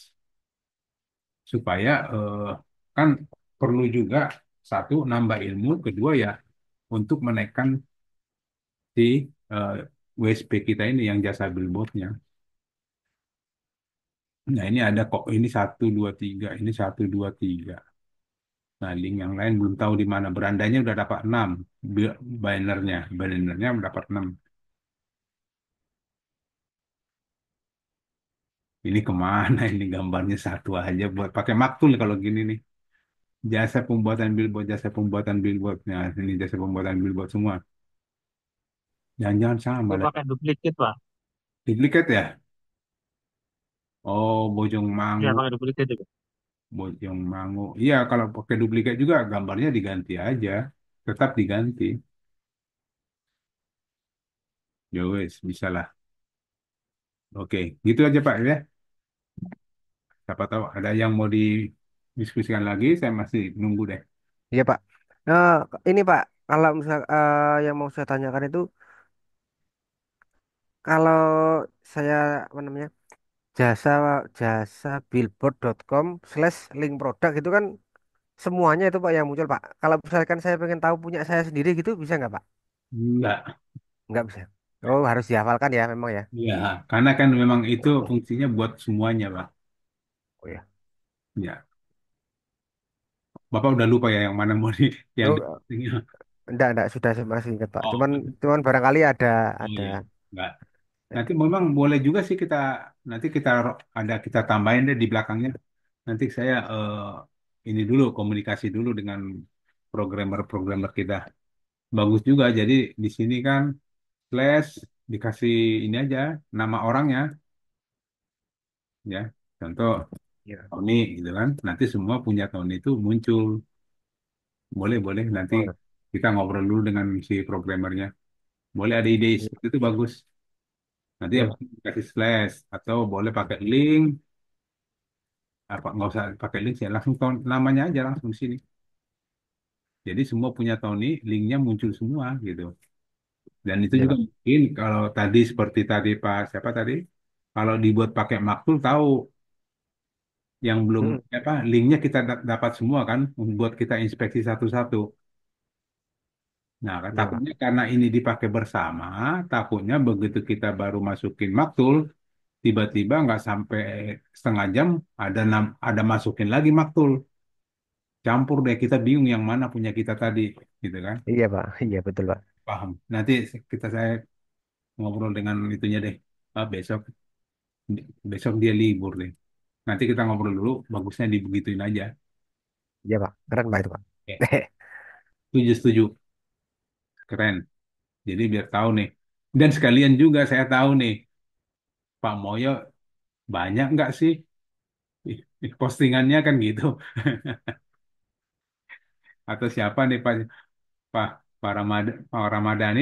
Speaker 1: supaya kan perlu juga satu nambah ilmu, kedua ya untuk menaikkan si eh, WSP kita ini yang jasa billboardnya. Nah, ini ada kok ini satu dua tiga, ini satu dua tiga. Nah, link yang lain belum tahu di mana. Berandanya udah dapat 6, bannernya dapat 6. Ini kemana ini gambarnya satu aja buat pakai maktul kalau gini nih. Jasa pembuatan billboard. Nah, ini jasa pembuatan billboard semua. Jangan-jangan sama
Speaker 4: Itu
Speaker 1: lah.
Speaker 4: pakai duplicate, Pak.
Speaker 1: Duplikat ya? Oh, Bojong
Speaker 4: Ya,
Speaker 1: Mangu,
Speaker 4: pakai duplicate juga.
Speaker 1: Bojong Mangu. Iya, kalau pakai duplikat juga gambarnya diganti aja. Tetap diganti. Ya wes, bisa lah. Oke, gitu aja Pak ya. Siapa tahu ada yang mau didiskusikan lagi, saya masih nunggu deh.
Speaker 2: Iya Pak. Nah, ini Pak, kalau misal yang mau saya tanyakan itu, kalau saya apa namanya jasa jasa billboard.com/link produk itu kan semuanya itu Pak yang muncul Pak. Kalau misalkan saya pengen tahu punya saya sendiri gitu bisa nggak Pak?
Speaker 1: Enggak.
Speaker 2: Nggak bisa. Oh harus dihafalkan ya memang ya.
Speaker 1: Ya, karena kan memang itu fungsinya buat semuanya, Pak.
Speaker 2: Oh ya.
Speaker 1: Ya, Bapak udah lupa ya yang mana mau yang
Speaker 2: Oh
Speaker 1: di.
Speaker 2: enggak sudah saya masih ingat Pak.
Speaker 1: Oh,
Speaker 2: Cuman cuman barangkali ada
Speaker 1: oh
Speaker 2: ada
Speaker 1: iya, enggak.
Speaker 2: ya,
Speaker 1: Nanti memang boleh juga sih nanti kita tambahin deh di belakangnya. Nanti saya ini dulu komunikasi dulu dengan programmer-programmer kita. Bagus juga. Jadi di sini kan slash dikasih ini aja nama orangnya ya. Contoh
Speaker 2: ya.
Speaker 1: Tony gitu kan. Nanti semua punya Tony itu muncul. Boleh boleh. Nanti
Speaker 2: Oh,
Speaker 1: kita ngobrol dulu dengan si programmernya. Boleh ada ide
Speaker 2: iya,
Speaker 1: seperti itu bagus. Nanti
Speaker 2: iya,
Speaker 1: ya
Speaker 2: Pak.
Speaker 1: kasih slash atau boleh pakai link apa nggak usah pakai link ya langsung namanya aja langsung sini. Jadi semua punya Tony, linknya muncul semua gitu. Dan itu
Speaker 2: Iya
Speaker 1: juga
Speaker 2: Pak.
Speaker 1: mungkin kalau tadi seperti tadi Pak siapa tadi, kalau dibuat pakai Maktul tahu yang belum
Speaker 2: Mm,
Speaker 1: apa linknya kita dapat semua kan, membuat kita inspeksi satu-satu. Nah,
Speaker 2: iya Pak.
Speaker 1: takutnya karena ini dipakai bersama, takutnya begitu kita baru masukin Maktul, tiba-tiba nggak sampai setengah jam ada masukin lagi Maktul. Campur deh, kita bingung yang mana punya kita tadi, gitu kan?
Speaker 2: Iya Pak. Iya betul Pak.
Speaker 1: Paham. Nanti saya ngobrol dengan itunya deh. Besok besok dia libur deh. Nanti kita ngobrol dulu. Bagusnya dibegituin aja.
Speaker 2: Iya Pak. Keren Pak itu Pak.
Speaker 1: Oke. Setuju setuju. Keren. Jadi biar tahu nih. Dan sekalian juga saya tahu nih, Pak Moyo banyak nggak sih postingannya kan gitu. Atau siapa nih Pak Pak Ramadhani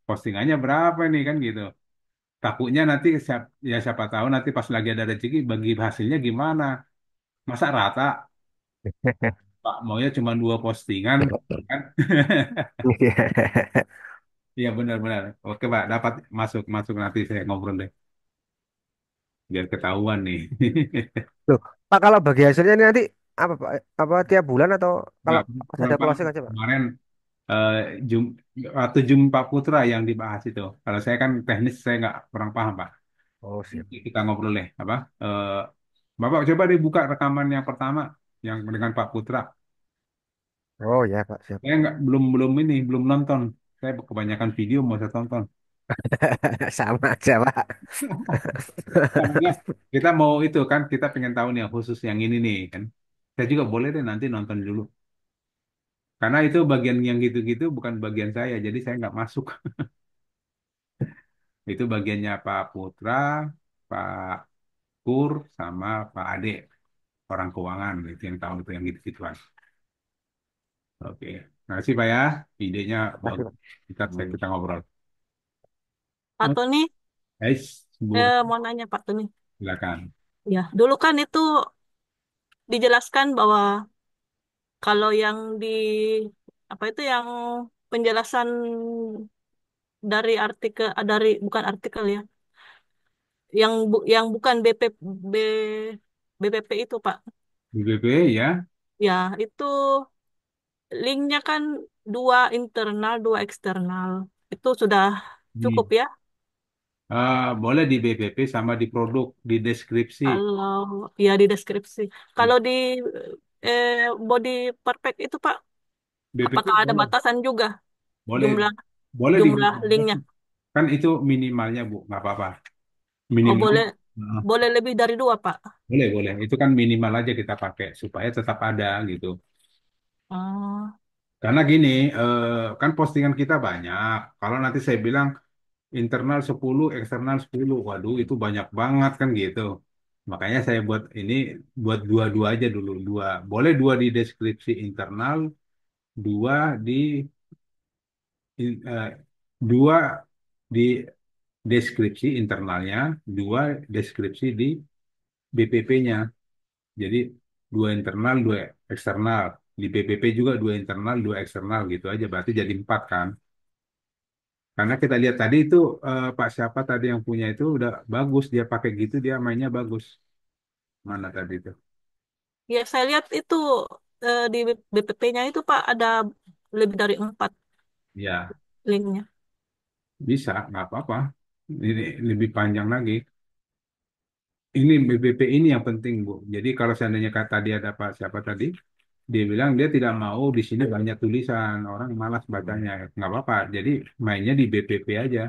Speaker 1: postingannya berapa nih kan gitu. Takutnya nanti ya siapa tahu nanti pas lagi ada rezeki bagi hasilnya gimana? Masa rata Pak maunya cuma 2 postingan kan? Iya benar-benar. Oke Pak, dapat masuk masuk nanti saya ngobrol deh biar ketahuan nih.
Speaker 2: Loh, Pak kalau bagi hasilnya ini nanti apa Pak? Apa tiap bulan atau kalau
Speaker 1: Nggak,
Speaker 2: pas
Speaker 1: kurang
Speaker 2: ada
Speaker 1: paham.
Speaker 2: closing aja Pak?
Speaker 1: Kemarin eh, jum, waktu Pak Putra yang dibahas itu. Kalau saya kan teknis saya nggak kurang paham Pak.
Speaker 2: Oh siap.
Speaker 1: Nanti kita ngobrol deh apa? Bapak coba deh buka rekaman yang pertama yang dengan Pak Putra.
Speaker 2: Oh ya Pak siap.
Speaker 1: Saya nggak belum belum ini belum nonton. Saya kebanyakan video mau saya tonton.
Speaker 2: Sama aja, Pak.
Speaker 1: Namanya kita mau itu kan, kita pengen tahu nih yang khusus yang ini nih kan. Saya juga boleh deh nanti nonton dulu. Karena itu bagian yang gitu-gitu bukan bagian saya, jadi saya nggak masuk. Itu bagiannya Pak Putra, Pak Pur, sama Pak Ade, orang keuangan gitu yang tahu itu yang gitu-gituan. Oke, terima kasih Pak ya. Idenya
Speaker 2: Masih,
Speaker 1: bagus.
Speaker 2: Pak.
Speaker 1: Kita ngobrol.
Speaker 4: Pak
Speaker 1: Oh,
Speaker 4: Tony,
Speaker 1: guys, Bu,
Speaker 4: mau nanya Pak Tony.
Speaker 1: silakan.
Speaker 4: Ya, dulu kan itu dijelaskan bahwa kalau yang di apa itu yang penjelasan dari artikel dari bukan artikel ya, yang bukan B, BPP itu Pak.
Speaker 1: BBB ya.
Speaker 4: Ya, itu linknya kan dua internal, dua eksternal. Itu sudah cukup
Speaker 1: Hmm.
Speaker 4: ya.
Speaker 1: Boleh di BBP sama di produk, di deskripsi.
Speaker 4: Kalau ya di deskripsi. Kalau di eh, body perfect itu Pak,
Speaker 1: BPP
Speaker 4: apakah ada
Speaker 1: boleh,
Speaker 4: batasan juga
Speaker 1: boleh,
Speaker 4: jumlah
Speaker 1: boleh di
Speaker 4: jumlah linknya?
Speaker 1: kan itu minimalnya Bu, nggak apa-apa.
Speaker 4: Oh
Speaker 1: Minimal,
Speaker 4: boleh
Speaker 1: Nah,
Speaker 4: boleh lebih dari dua Pak.
Speaker 1: boleh, boleh. Itu kan minimal aja kita pakai supaya tetap ada gitu.
Speaker 4: Oh
Speaker 1: Karena gini, kan postingan kita banyak. Kalau nanti saya bilang internal 10, eksternal 10, waduh itu banyak banget kan gitu. Makanya saya buat ini, buat dua-dua aja dulu, dua. Boleh dua di deskripsi internal, dua di in- eh, dua di deskripsi internalnya, dua deskripsi di BPP-nya. Jadi dua internal, dua eksternal. Di BPP juga dua internal, dua eksternal gitu aja. Berarti jadi empat kan. Karena kita lihat tadi itu Pak siapa tadi yang punya itu udah bagus. Dia pakai gitu, dia mainnya bagus. Mana tadi itu?
Speaker 4: ya saya lihat itu di BPP-nya itu Pak ada lebih dari empat
Speaker 1: Ya,
Speaker 4: linknya.
Speaker 1: bisa, nggak apa-apa. Ini lebih panjang lagi. Ini BPP ini yang penting, Bu. Jadi kalau seandainya kata tadi ada Pak siapa tadi, dia bilang dia tidak mau di sini banyak tulisan, orang malas bacanya. Nggak apa-apa. Jadi mainnya di BPP aja.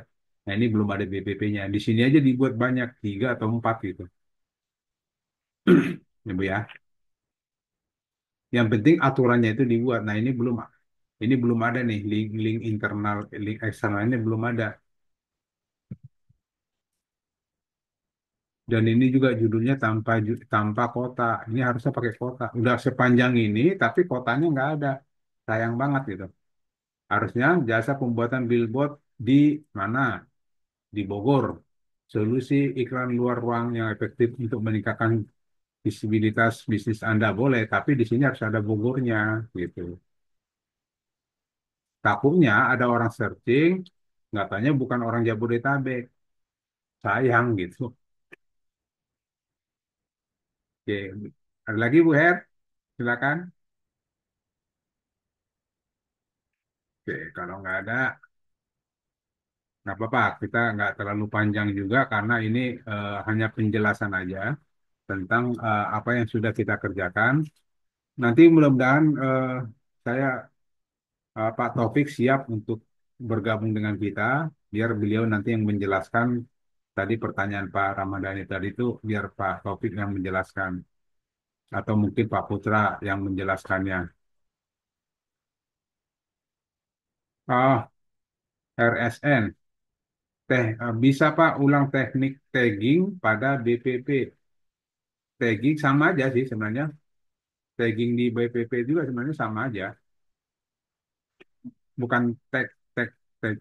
Speaker 1: Nah ini belum ada BPP-nya. Di sini aja dibuat banyak, tiga atau empat gitu. Ya, Bu ya. Yang penting aturannya itu dibuat. Nah ini belum ada nih link internal, link eksternal ini belum ada. Dan ini juga judulnya tanpa kota. Ini harusnya pakai kota. Udah sepanjang ini, tapi kotanya nggak ada. Sayang banget gitu. Harusnya jasa pembuatan billboard di mana? Di Bogor. Solusi iklan luar ruang yang efektif untuk meningkatkan visibilitas bisnis Anda boleh, tapi di sini harus ada Bogornya gitu. Takutnya ada orang searching, nggak tanya bukan orang Jabodetabek. Sayang gitu. Oke, ada lagi Bu Her? Silakan. Oke, kalau nggak ada, nggak apa-apa. Kita nggak terlalu panjang juga karena ini hanya penjelasan aja tentang apa yang sudah kita kerjakan. Nanti mudah-mudahan saya Pak Taufik siap untuk bergabung dengan kita, biar beliau nanti yang menjelaskan tadi pertanyaan Pak Ramadhani tadi itu, biar Pak Taufik yang menjelaskan, atau mungkin Pak Putra yang menjelaskannya. Ah, RSN, bisa Pak ulang teknik tagging pada BPP. Tagging sama aja sih sebenarnya. Tagging di BPP juga sebenarnya sama aja. Bukan tag, tag, tag,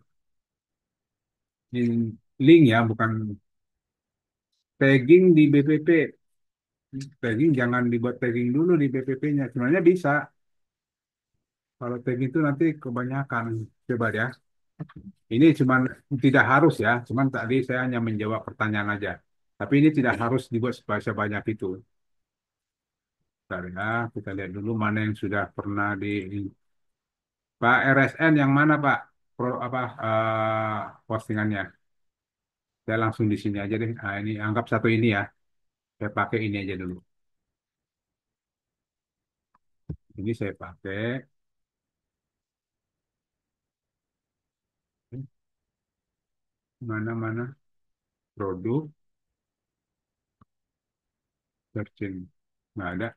Speaker 1: link ya, bukan tagging di BPP. Tagging jangan dibuat tagging dulu di BPP-nya. Sebenarnya bisa. Kalau tagging itu nanti kebanyakan. Coba ya. Ini cuman tidak harus ya. Cuman tadi saya hanya menjawab pertanyaan aja. Tapi ini tidak harus dibuat sebanyak itu. Bentar ya, kita lihat dulu mana yang sudah pernah di Pak RSN yang mana Pak? Apa postingannya? Saya langsung di sini aja deh. Nah, ini anggap satu ini ya. Saya pakai ini aja dulu. Ini saya pakai. Mana-mana produk searching. Nggak ada.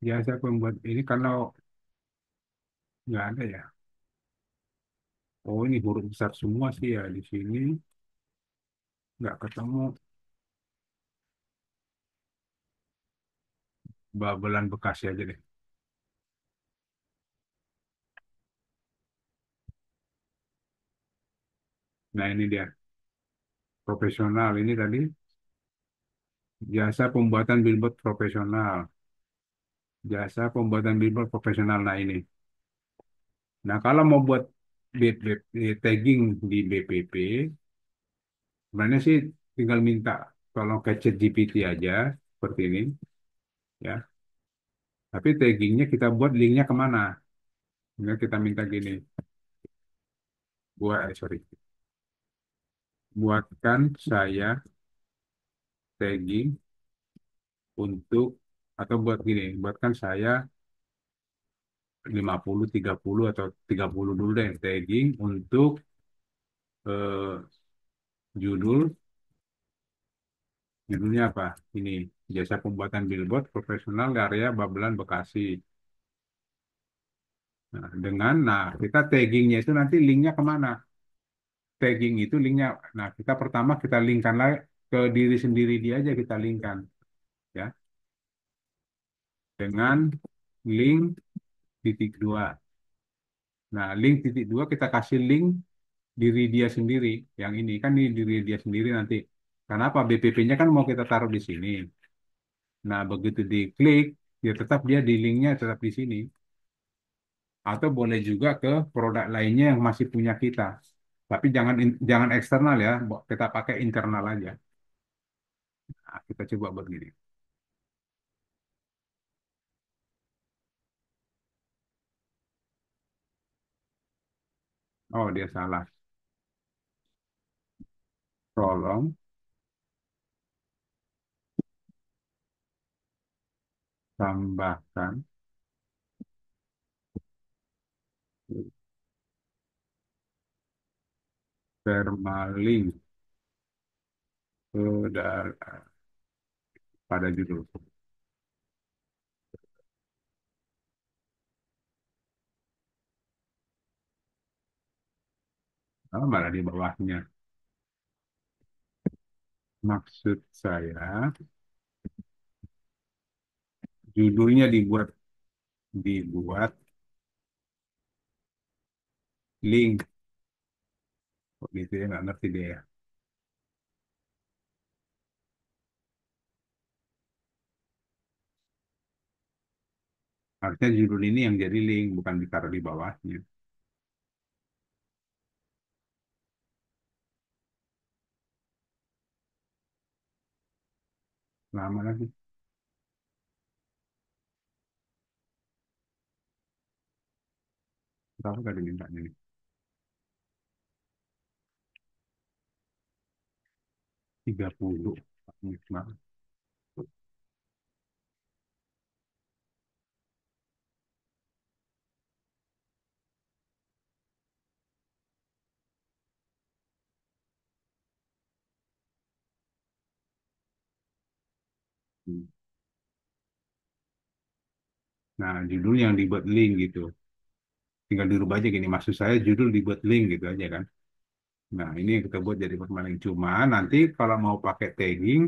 Speaker 1: Biasa pembuat ini kalau nggak ada ya. Oh ini huruf besar semua sih ya di sini. Nggak ketemu babelan Bekasi aja deh. Nah ini dia. Profesional ini tadi jasa pembuatan billboard profesional. Jasa pembuatan billboard profesional. Nah ini. Nah kalau mau buat tagging di BPP, sebenarnya sih tinggal minta tolong ke ChatGPT aja seperti ini, ya. Tapi taggingnya kita buat linknya kemana? Tinggal kita minta gini, sorry, buatkan saya tagging untuk atau buat gini, buatkan saya 50 30 atau 30 dulu deh tagging untuk eh, judul judulnya apa? Ini jasa pembuatan billboard profesional di area Babelan Bekasi. Nah kita taggingnya itu nanti linknya kemana? Tagging itu linknya. Nah kita pertama kita linkkan lagi ke diri sendiri dia aja kita linkkan, ya, dengan link titik dua. Nah link titik dua kita kasih link diri dia sendiri. Yang ini kan di diri dia sendiri nanti. Kenapa BPP-nya kan mau kita taruh di sini. Nah begitu diklik, ya tetap dia di linknya tetap di sini. Atau boleh juga ke produk lainnya yang masih punya kita. Tapi jangan eksternal ya, kita pakai internal aja. Nah, kita coba buat gini. Oh, dia salah. Tolong tambahkan permalink ke pada judul. Oh, malah di bawahnya. Maksud saya, judulnya dibuat link. Kok gitu ya, nggak ngerti deh ya. Harusnya judul ini yang jadi link, bukan ditaruh di bawahnya. Lama lagi. Berapa kali mintanya nih? 30. Nah, nah, judul yang dibuat link gitu. Tinggal dirubah aja gini. Maksud saya judul dibuat link gitu aja kan. Nah, ini yang kita buat jadi permanen. Cuma nanti kalau mau pakai tagging,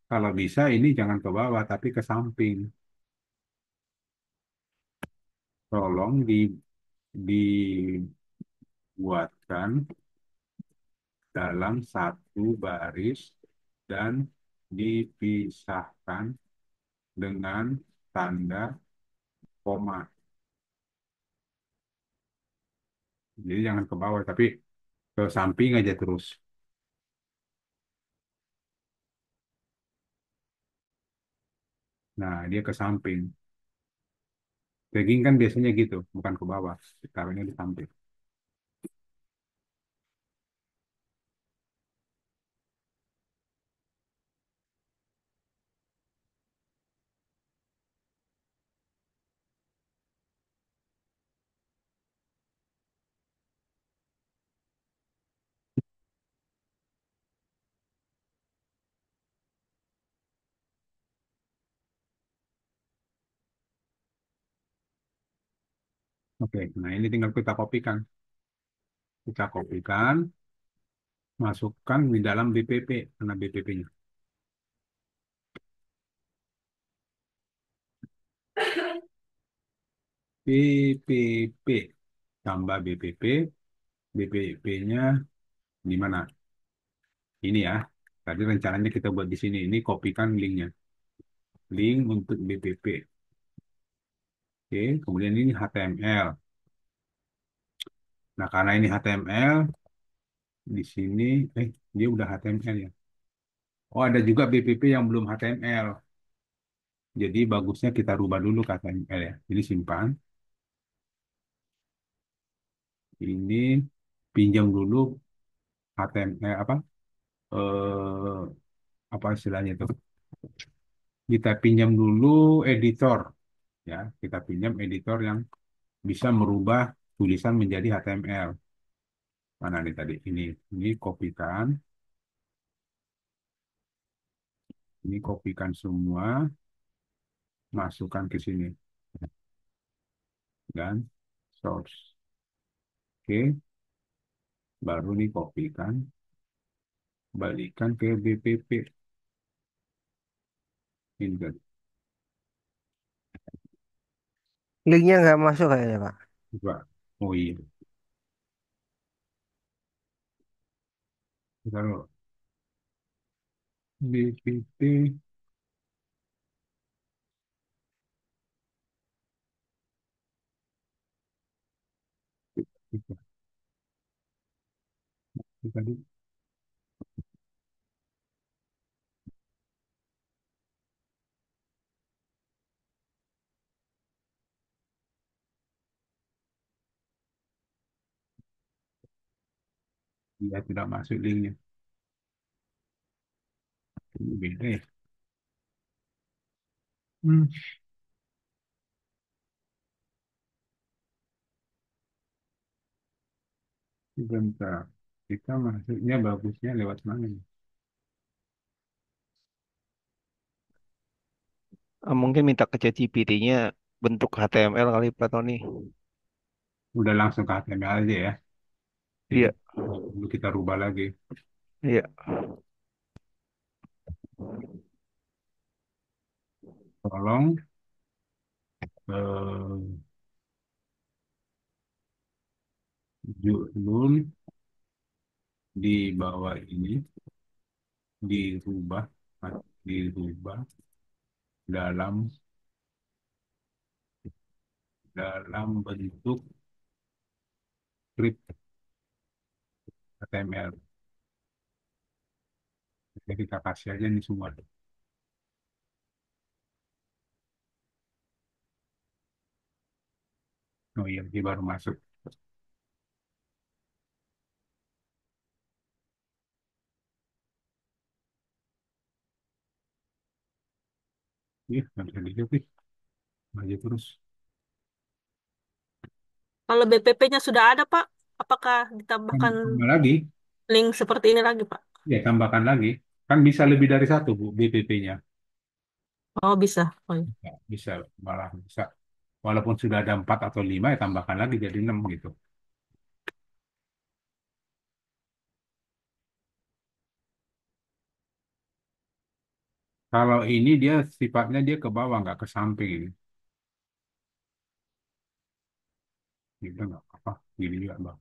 Speaker 1: kalau bisa ini jangan ke bawah, tapi ke samping. Tolong dibuatkan dalam satu baris dan dipisahkan dengan tanda koma. Jadi jangan ke bawah, tapi ke samping aja terus. Nah, dia ke samping. Tagging kan biasanya gitu, bukan ke bawah. Taruhnya di samping. Oke, nah ini tinggal kita kopikan. Kita kopikan, masukkan di dalam BPP, karena BPP-nya. BPP, tambah BPP, BPP-nya di mana? Ini ya. Tadi rencananya kita buat di sini. Ini kopikan linknya. Link untuk BPP. Oke, kemudian ini HTML. Nah, karena ini HTML, di sini, dia udah HTML ya. Oh, ada juga BPP yang belum HTML. Jadi bagusnya kita rubah dulu ke HTML ya. Jadi simpan. Ini pinjam dulu HTML eh, apa istilahnya itu? Kita pinjam dulu editor ya. Kita pinjam editor yang bisa merubah tulisan menjadi HTML. Mana nih tadi? Ini kopikan, ini kopikan semua, masukkan ke sini dan source. Oke, baru nih kopikan, balikan ke BPP. Ini tadi.
Speaker 2: Linknya nggak masuk kayaknya Pak.
Speaker 1: Coba. Oh iya, kalau BPP tadi dia tidak masuk linknya. Ini beda ya. Hmm, sebentar. Kita masuknya bagusnya lewat mana nih?
Speaker 5: Mungkin minta ke ChatGPT-nya bentuk HTML kali Pak Tony.
Speaker 1: Udah langsung ke HTML aja ya. Jadi
Speaker 5: Iya,
Speaker 1: nggak perlu kita rubah lagi.
Speaker 5: iya.
Speaker 1: Tolong eh, judul di bawah ini dirubah dirubah dalam dalam bentuk script HTML. Jadi kita kasih aja nih semua. Oh iya, ini baru masuk. Iya, nggak bisa dilihat nih. Maju terus.
Speaker 4: Kalau BPP-nya sudah ada, Pak, apakah ditambahkan
Speaker 1: Tambah lagi,
Speaker 4: link seperti ini lagi, Pak?
Speaker 1: ya tambahkan lagi. Kan bisa lebih dari satu, Bu, BPP-nya.
Speaker 4: Oh, bisa. Oh, iya.
Speaker 1: Bisa, malah bisa. Walaupun sudah ada 4 atau 5, ya tambahkan lagi jadi 6 gitu. Kalau ini dia sifatnya dia ke bawah, nggak ke samping ini. Gitu nggak apa, gini juga bang.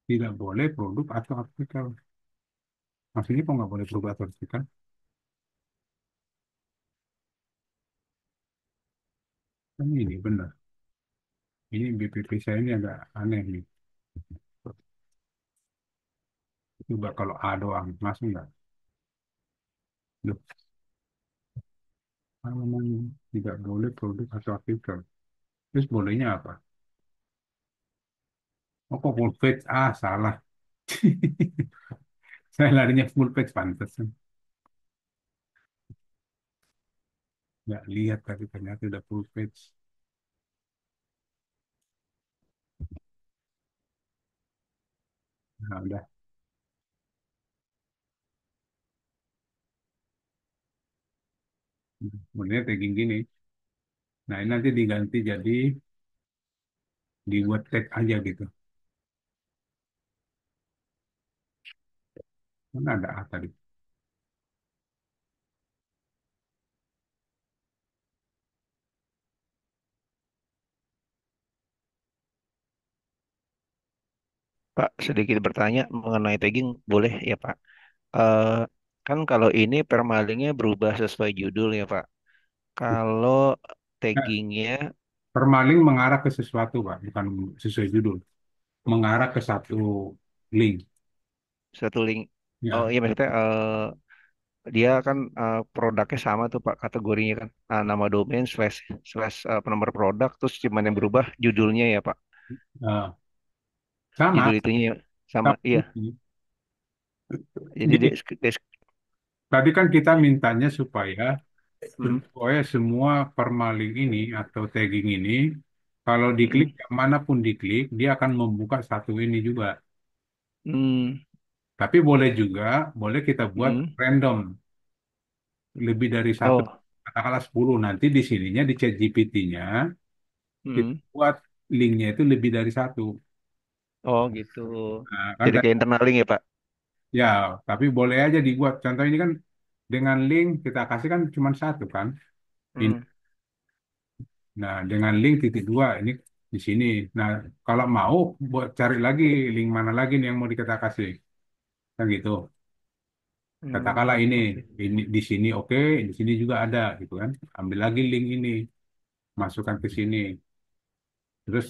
Speaker 1: Tidak boleh produk atau artikel. Maksudnya kok nggak boleh produk atau artikel? Kan ini benar. Ini BPP saya ini agak aneh nih. Coba kalau A doang, masuk nggak? Loh, memang tidak boleh produk atau artikel. Terus bolehnya apa? Oh, kok full page? Ah, salah. Saya larinya full page, pantas. Nggak lihat tapi ternyata udah full page. Nah, udah. Kemudian tagging gini. Nah, ini nanti diganti jadi dibuat tag aja gitu. Mana ada A tadi?
Speaker 5: Pak, sedikit bertanya mengenai tagging, boleh ya Pak? Eh, kan kalau ini permalingnya berubah sesuai judul ya Pak. Kalau
Speaker 1: Nah,
Speaker 5: taggingnya
Speaker 1: permaling mengarah ke sesuatu, Pak, bukan sesuai judul. Mengarah ke satu link.
Speaker 5: satu link, oh
Speaker 1: Ya,
Speaker 5: iya maksudnya dia kan produknya sama tuh Pak kategorinya kan. Nama domain slash slash nomor produk terus cuman yang berubah judulnya ya Pak.
Speaker 1: eh, sama.
Speaker 5: Judul itunya ya, sama
Speaker 1: Sama.
Speaker 5: iya. Jadi
Speaker 1: Gini, tadi kan kita mintanya supaya
Speaker 5: hmm,
Speaker 1: semua permaling ini atau tagging ini, kalau diklik
Speaker 5: hmm,
Speaker 1: yang manapun diklik, dia akan membuka satu ini juga.
Speaker 5: hmm,
Speaker 1: Tapi boleh juga, boleh kita buat
Speaker 5: hmm.
Speaker 1: random, lebih dari satu,
Speaker 5: Oh,
Speaker 1: katakanlah 10. Nanti di sininya, di chat GPT-nya, kita
Speaker 5: hmm.
Speaker 1: buat linknya itu lebih dari satu.
Speaker 5: Oh gitu.
Speaker 1: Nah, kan
Speaker 5: Jadi kayak internal link ya Pak.
Speaker 1: ya, tapi boleh aja dibuat. Contoh ini kan dengan link kita kasih kan cuma satu kan. Ini.
Speaker 5: Hmm,
Speaker 1: Nah, dengan link titik dua ini di sini. Nah, kalau mau buat cari lagi link mana lagi nih yang mau kita kasih. Kan gitu. Katakanlah
Speaker 5: oke.
Speaker 1: ini di sini oke, di sini juga ada gitu kan. Ambil lagi link ini, masukkan ke sini. Terus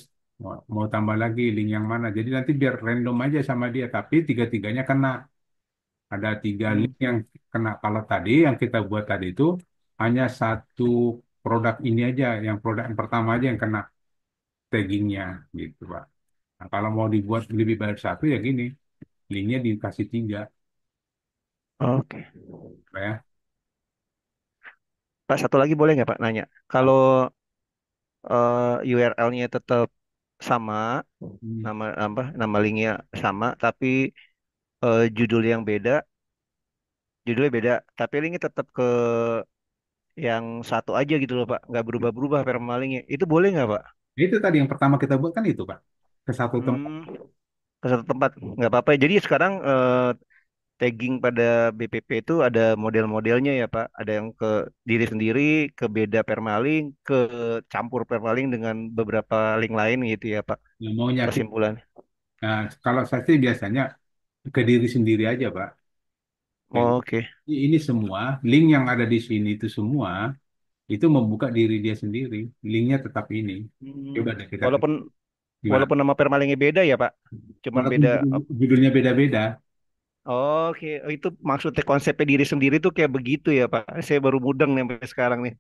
Speaker 1: mau tambah lagi link yang mana. Jadi nanti biar random aja sama dia, tapi tiga-tiganya kena. Ada tiga
Speaker 5: Hmm,
Speaker 1: link yang kena. Kalau tadi yang kita buat tadi itu hanya satu produk ini aja, yang produk yang pertama aja yang kena taggingnya gitu, Pak. Nah, kalau mau dibuat lebih dari satu ya gini, linknya dikasih tiga,
Speaker 5: oke.
Speaker 1: Pak ya.
Speaker 5: Pak satu lagi boleh nggak Pak nanya? Kalau URL-nya tetap sama,
Speaker 1: Hmm.
Speaker 5: nama apa nama linknya sama, tapi judulnya beda, tapi linknya tetap ke yang satu aja gitu loh Pak, nggak berubah-berubah permalingnya. Itu boleh nggak Pak?
Speaker 1: Itu tadi yang pertama kita buat kan itu, Pak. Ke satu tempat.
Speaker 5: Hmm, ke satu tempat nggak apa-apa. Jadi sekarang tagging pada BPP itu ada model-modelnya ya Pak. Ada yang ke diri sendiri, ke beda permaling, ke campur permaling dengan beberapa link lain gitu ya Pak.
Speaker 1: Yang maunya kita.
Speaker 5: Kesimpulan.
Speaker 1: Nah, kalau saya sih biasanya ke diri sendiri aja, Pak. Kayak gitu.
Speaker 5: Oke.
Speaker 1: Ini semua link yang ada di sini itu semua itu membuka diri dia sendiri. Linknya tetap ini.
Speaker 5: Hmm,
Speaker 1: Coba deh kita
Speaker 5: Walaupun
Speaker 1: gimana?
Speaker 5: walaupun nama permalingnya beda ya Pak. Cuman
Speaker 1: Walaupun
Speaker 5: beda.
Speaker 1: judulnya beda-beda.
Speaker 5: Oke, oh, itu maksudnya konsepnya diri sendiri tuh kayak begitu ya Pak. Saya baru mudeng nih sampai sekarang nih.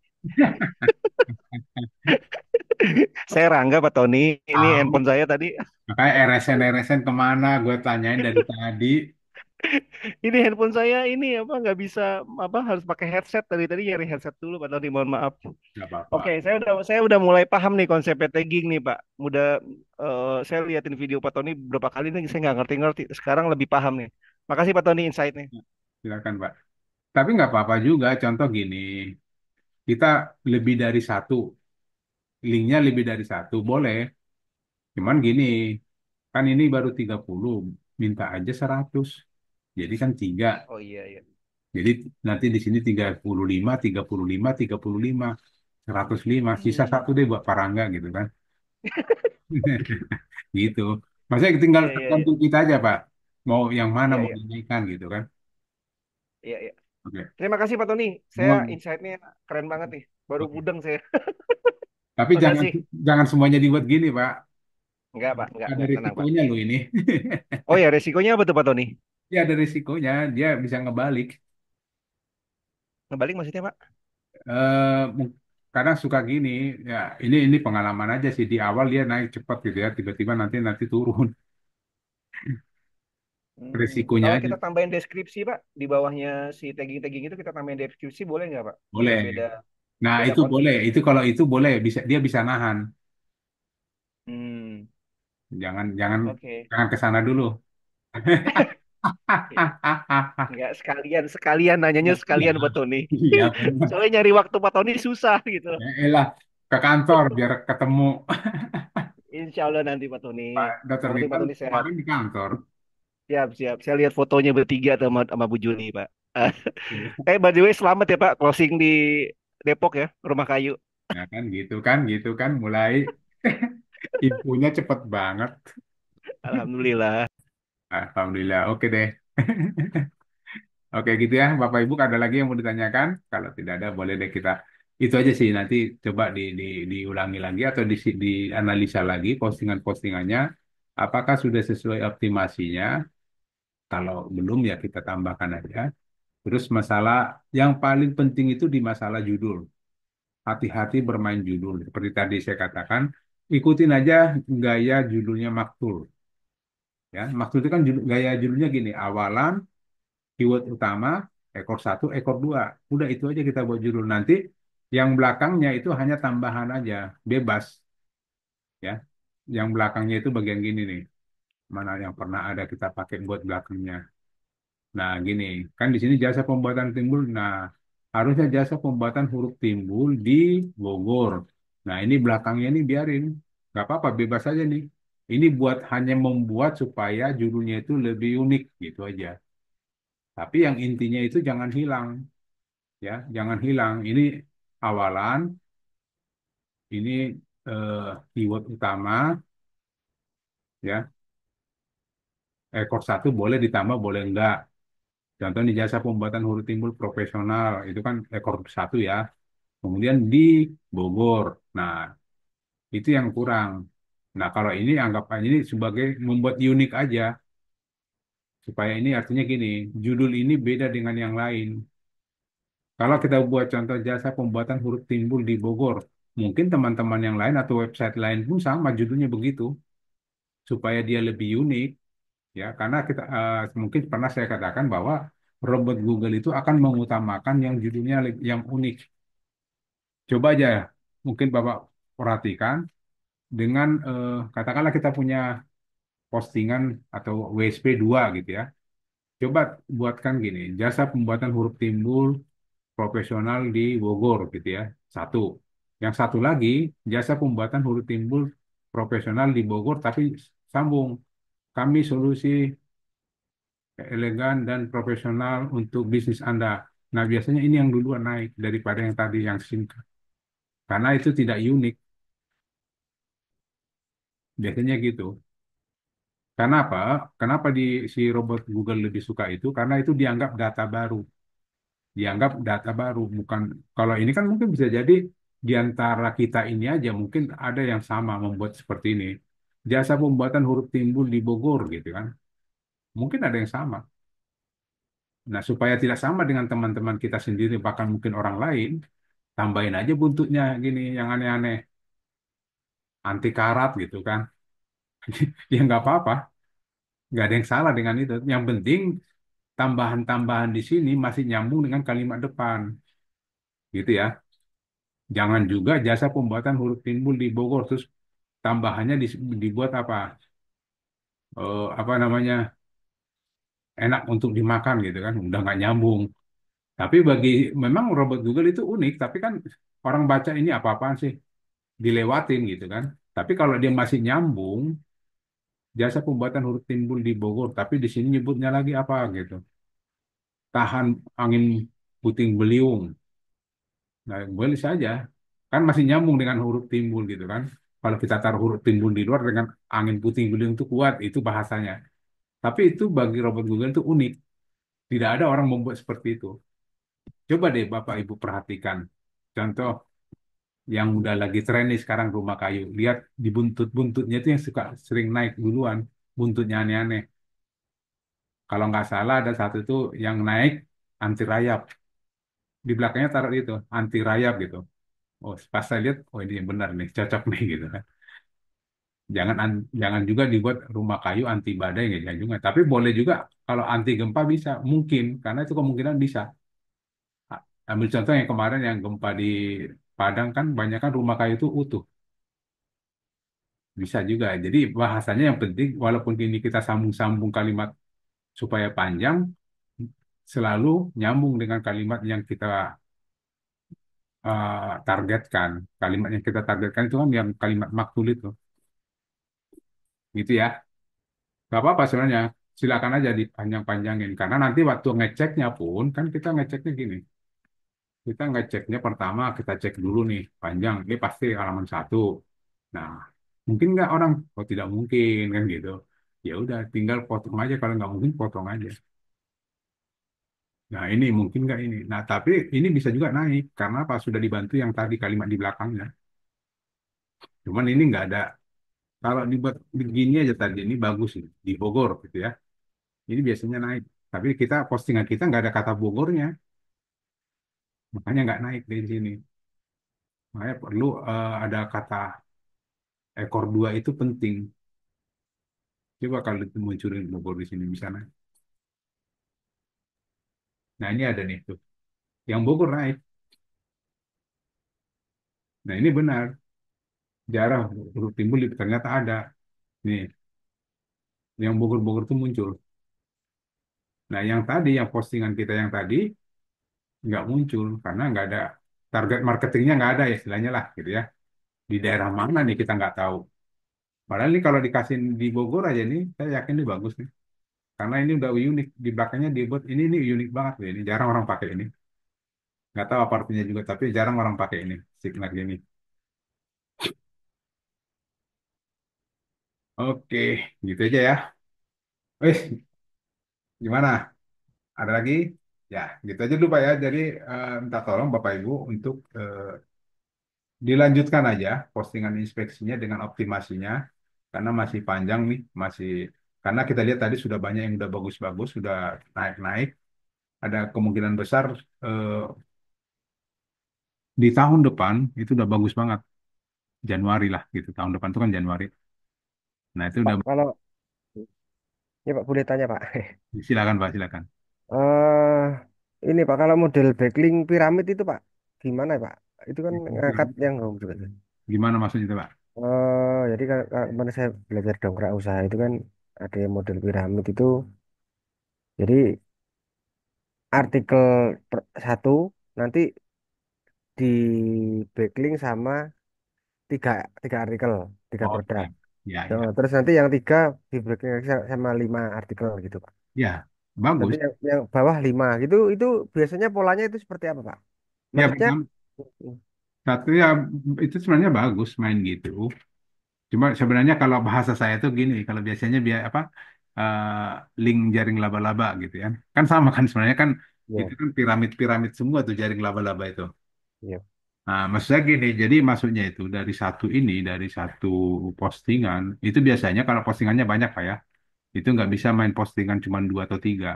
Speaker 5: Saya Rangga Pak Tony. Ini
Speaker 1: Tahu.
Speaker 5: handphone saya tadi.
Speaker 1: Makanya RSN kemana? Gue tanyain dari tadi.
Speaker 5: Ini handphone saya ini apa nggak bisa apa harus pakai headset tadi tadi nyari headset dulu Pak Tony. Mohon maaf.
Speaker 1: Gak apa-apa.
Speaker 5: Oke, saya udah mulai paham nih konsep tagging nih Pak. Saya liatin video Pak Tony beberapa kali nih saya nggak ngerti-ngerti. Sekarang lebih paham nih. Makasih Pak Tony insight-nya.
Speaker 1: Silakan, Pak. Tapi nggak apa-apa juga. Contoh gini, kita lebih dari satu, linknya lebih dari satu, boleh. Cuman gini, kan ini baru 30, minta aja 100. Jadi kan tiga.
Speaker 5: Oh iya iya.
Speaker 1: Jadi nanti di sini 35, 35, 35, 105. Sisa
Speaker 5: Hmm,
Speaker 1: satu deh buat Parangga gitu kan. Gitu. Maksudnya tinggal
Speaker 5: iya iya iya.
Speaker 1: tergantung kita aja, Pak. Mau yang mana
Speaker 5: Iya
Speaker 1: mau
Speaker 5: iya
Speaker 1: dinaikkan gitu kan.
Speaker 5: iya iya.
Speaker 1: Oke.
Speaker 5: Terima kasih Pak Tony. Saya
Speaker 1: Mau-
Speaker 5: insight-nya keren banget nih. Baru
Speaker 1: Oke.
Speaker 5: mudeng saya.
Speaker 1: Tapi jangan
Speaker 5: Makasih.
Speaker 1: jangan semuanya dibuat gini, Pak.
Speaker 5: Enggak Pak,
Speaker 1: Ada
Speaker 5: enggak tenang Pak.
Speaker 1: risikonya loh ini.
Speaker 5: Oh ya, resikonya apa tuh Pak Tony?
Speaker 1: Ya ada risikonya, dia bisa ngebalik.
Speaker 5: Ngebalik maksudnya Pak?
Speaker 1: Eh, Kadang suka gini, ya ini pengalaman aja sih di awal dia naik cepat gitu ya, tiba-tiba nanti turun. Risikonya
Speaker 5: Kalau
Speaker 1: aja.
Speaker 5: kita tambahin deskripsi Pak, di bawahnya si tagging-tagging itu kita tambahin deskripsi boleh nggak Pak? Biar
Speaker 1: Boleh.
Speaker 5: beda
Speaker 1: Nah,
Speaker 5: beda
Speaker 1: itu
Speaker 5: konsep.
Speaker 1: boleh. Itu kalau itu boleh, bisa dia bisa nahan.
Speaker 5: Hmm,
Speaker 1: Jangan jangan
Speaker 5: oke.
Speaker 1: jangan ke sana dulu.
Speaker 5: Nggak sekalian sekalian nanyanya
Speaker 1: Iya,
Speaker 5: sekalian buat Tony.
Speaker 1: iya benar.
Speaker 5: Soalnya nyari waktu Pak Tony susah gitu.
Speaker 1: Ya elah, ke kantor biar ketemu
Speaker 5: Insya Allah nanti Pak Tony.
Speaker 1: Pak Dokter
Speaker 5: Yang penting Pak
Speaker 1: Niken
Speaker 5: Tony sehat.
Speaker 1: kemarin di kantor.
Speaker 5: Siap, siap. Saya lihat fotonya bertiga tuh sama Bu Juni, Pak. By the way, selamat ya Pak, closing di Depok ya, Rumah Kayu.
Speaker 1: Ya gitu kan, mulai infonya cepet banget.
Speaker 5: Alhamdulillah.
Speaker 1: Alhamdulillah, oke deh. Oke gitu ya, Bapak Ibu ada lagi yang mau ditanyakan? Kalau tidak ada, boleh deh kita. Itu aja sih, nanti coba diulangi lagi atau dianalisa lagi postingan-postingannya. Apakah sudah sesuai optimasinya? Kalau belum ya kita tambahkan aja. Terus masalah yang paling penting itu di masalah judul. Hati-hati bermain judul. Seperti tadi saya katakan, ikutin aja gaya judulnya Maktul. Ya, Maktul itu kan gaya judulnya gini, awalan, keyword utama, ekor satu, ekor dua. Udah itu aja kita buat judul. Nanti yang belakangnya itu hanya tambahan aja, bebas. Ya, yang belakangnya itu bagian gini nih. Mana yang pernah ada kita pakai buat belakangnya. Nah, gini, kan di sini jasa pembuatan timbul. Nah, harusnya jasa pembuatan huruf timbul di Bogor. Nah, ini belakangnya ini biarin. Nggak apa-apa, bebas aja nih. Ini buat hanya membuat supaya judulnya itu lebih unik gitu aja. Tapi yang intinya itu jangan hilang, ya, jangan hilang. Ini awalan, ini keyword utama, ya. Ekor satu boleh ditambah, boleh enggak. Contoh nih jasa pembuatan huruf timbul profesional, itu kan ekor satu ya. Kemudian di Bogor. Nah, itu yang kurang. Nah, kalau ini anggap aja ini sebagai membuat unik aja. Supaya ini artinya gini, judul ini beda dengan yang lain. Kalau kita buat contoh jasa pembuatan huruf timbul di Bogor, mungkin teman-teman yang lain atau website lain pun sama judulnya begitu. Supaya dia lebih unik, ya. Karena kita mungkin pernah saya katakan bahwa robot Google itu akan mengutamakan yang judulnya yang unik. Coba aja, mungkin Bapak perhatikan dengan katakanlah kita punya postingan atau WSP 2 gitu ya. Coba buatkan gini, jasa pembuatan huruf timbul profesional di Bogor gitu ya. Satu. Yang satu lagi, jasa pembuatan huruf timbul profesional di Bogor tapi sambung. Kami solusi elegan dan profesional untuk bisnis Anda. Nah, biasanya ini yang duluan naik daripada yang tadi yang singkat. Karena itu tidak unik. Biasanya gitu. Kenapa? Kenapa si robot Google lebih suka itu? Karena itu dianggap data baru. Dianggap data baru, bukan kalau ini kan mungkin bisa jadi di antara kita ini aja mungkin ada yang sama membuat seperti ini. Jasa pembuatan huruf timbul di Bogor gitu kan. Mungkin ada yang sama. Nah, supaya tidak sama dengan teman-teman kita sendiri bahkan mungkin orang lain, tambahin aja buntutnya gini yang aneh-aneh, anti karat gitu kan. Ya nggak apa-apa, nggak ada yang salah dengan itu. Yang penting tambahan-tambahan di sini masih nyambung dengan kalimat depan, gitu ya. Jangan juga jasa pembuatan huruf timbul di Bogor terus tambahannya dibuat apa? Apa namanya? Enak untuk dimakan gitu kan? Udah nggak nyambung. Tapi memang robot Google itu unik, tapi kan orang baca ini apa-apaan sih? Dilewatin gitu kan? Tapi kalau dia masih nyambung, jasa pembuatan huruf timbul di Bogor, tapi di sini nyebutnya lagi apa gitu? Tahan angin puting beliung. Nah, boleh saja. Kan masih nyambung dengan huruf timbul gitu kan. Kalau kita taruh huruf timbul di luar dengan angin puting beliung itu kuat, itu bahasanya. Tapi itu bagi robot Google itu unik. Tidak ada orang membuat seperti itu. Coba deh Bapak Ibu perhatikan. Contoh yang udah lagi tren nih sekarang rumah kayu. Lihat di buntut-buntutnya itu yang suka sering naik duluan. Buntutnya aneh-aneh. Kalau nggak salah ada satu itu yang naik anti rayap. Di belakangnya taruh itu anti rayap gitu. Oh, pas saya lihat, oh ini yang benar nih, cocok nih gitu kan. Jangan juga dibuat rumah kayu anti badai ya jangan juga. Tapi boleh juga kalau anti gempa bisa, mungkin karena itu kemungkinan bisa. Ambil contoh yang kemarin yang gempa di Padang kan banyak kan rumah kayu itu utuh, bisa juga. Jadi bahasanya yang penting walaupun ini kita sambung-sambung kalimat supaya panjang, selalu nyambung dengan kalimat yang kita targetkan. Kalimat yang kita targetkan itu kan yang kalimat maktul itu, gitu ya. Gak apa-apa sebenarnya. Silakan aja dipanjang-panjangin. Karena nanti waktu ngeceknya pun, kan kita ngeceknya gini. Kita ngeceknya pertama, kita cek dulu nih, panjang. Ini pasti halaman satu. Nah, mungkin nggak orang? Oh, tidak mungkin, kan gitu. Ya udah, tinggal potong aja. Kalau nggak mungkin, potong aja. Nah, ini mungkin nggak ini. Nah, tapi ini bisa juga naik. Karena apa? Sudah dibantu yang tadi kalimat di belakangnya. Cuman ini nggak ada. Kalau dibuat begini aja tadi, ini bagus nih. Di Bogor, gitu ya. Ini biasanya naik. Tapi postingan kita nggak ada kata Bogornya, makanya nggak naik di sini. Makanya perlu ada kata ekor dua itu penting. Coba kalau itu munculin Bogor di sini bisa naik. Nah ini ada nih tuh, yang Bogor naik. Nah ini benar, jarang huruf timbul ternyata ada. Nih, yang Bogor-Bogor itu muncul. Nah yang tadi, yang postingan kita yang tadi nggak muncul karena nggak ada target marketingnya nggak ada ya istilahnya lah gitu ya. Di daerah mana nih kita nggak tahu. Padahal ini kalau dikasih di Bogor aja nih, saya yakin ini bagus nih. Karena ini udah unik, di belakangnya dibuat ini unik banget loh ini. Jarang orang pakai ini. Nggak tahu apa artinya juga, tapi jarang orang pakai ini, signal ini. Oke, gitu aja ya. Wih, gimana? Ada lagi? Ya, gitu aja dulu Pak ya. Jadi minta tolong Bapak Ibu untuk dilanjutkan aja postingan inspeksinya dengan optimasinya. Karena masih panjang nih, karena kita lihat tadi sudah banyak yang udah bagus-bagus, sudah naik-naik. Ada kemungkinan besar eh, di tahun depan itu udah bagus banget. Januari lah gitu. Tahun depan itu kan Januari. Nah itu
Speaker 2: Pak,
Speaker 1: udah
Speaker 2: kalau ya Pak boleh tanya Pak.
Speaker 1: silakan Pak silakan.
Speaker 2: eh ini Pak, kalau model backlink piramid itu Pak, gimana Pak? Itu kan ngangkat yang juga.
Speaker 1: Gimana maksudnya itu, Pak?
Speaker 2: Jadi kalau kemarin saya belajar dongkrak usaha itu kan ada yang model piramid itu. Jadi artikel satu nanti di backlink sama tiga tiga artikel, tiga
Speaker 1: Oh
Speaker 2: produk.
Speaker 1: ya, ya,
Speaker 2: Nah,
Speaker 1: ya,
Speaker 2: terus nanti yang tiga di backlink lagi sama lima artikel gitu Pak.
Speaker 1: ya,
Speaker 2: Nanti
Speaker 1: bagus.
Speaker 2: yang bawah lima itu biasanya polanya itu seperti apa Pak?
Speaker 1: Ya
Speaker 2: Maksudnya
Speaker 1: pertama satu ya itu sebenarnya bagus main gitu. Cuma sebenarnya kalau bahasa saya tuh gini, kalau biasanya biar apa link jaring laba-laba gitu ya, kan sama kan sebenarnya kan itu
Speaker 2: ya,
Speaker 1: kan piramid-piramid semua tuh jaring laba-laba itu.
Speaker 2: ya.
Speaker 1: Nah, maksudnya gini, jadi maksudnya itu dari satu postingan, itu biasanya kalau postingannya banyak Pak ya, itu nggak bisa main postingan cuma dua atau tiga.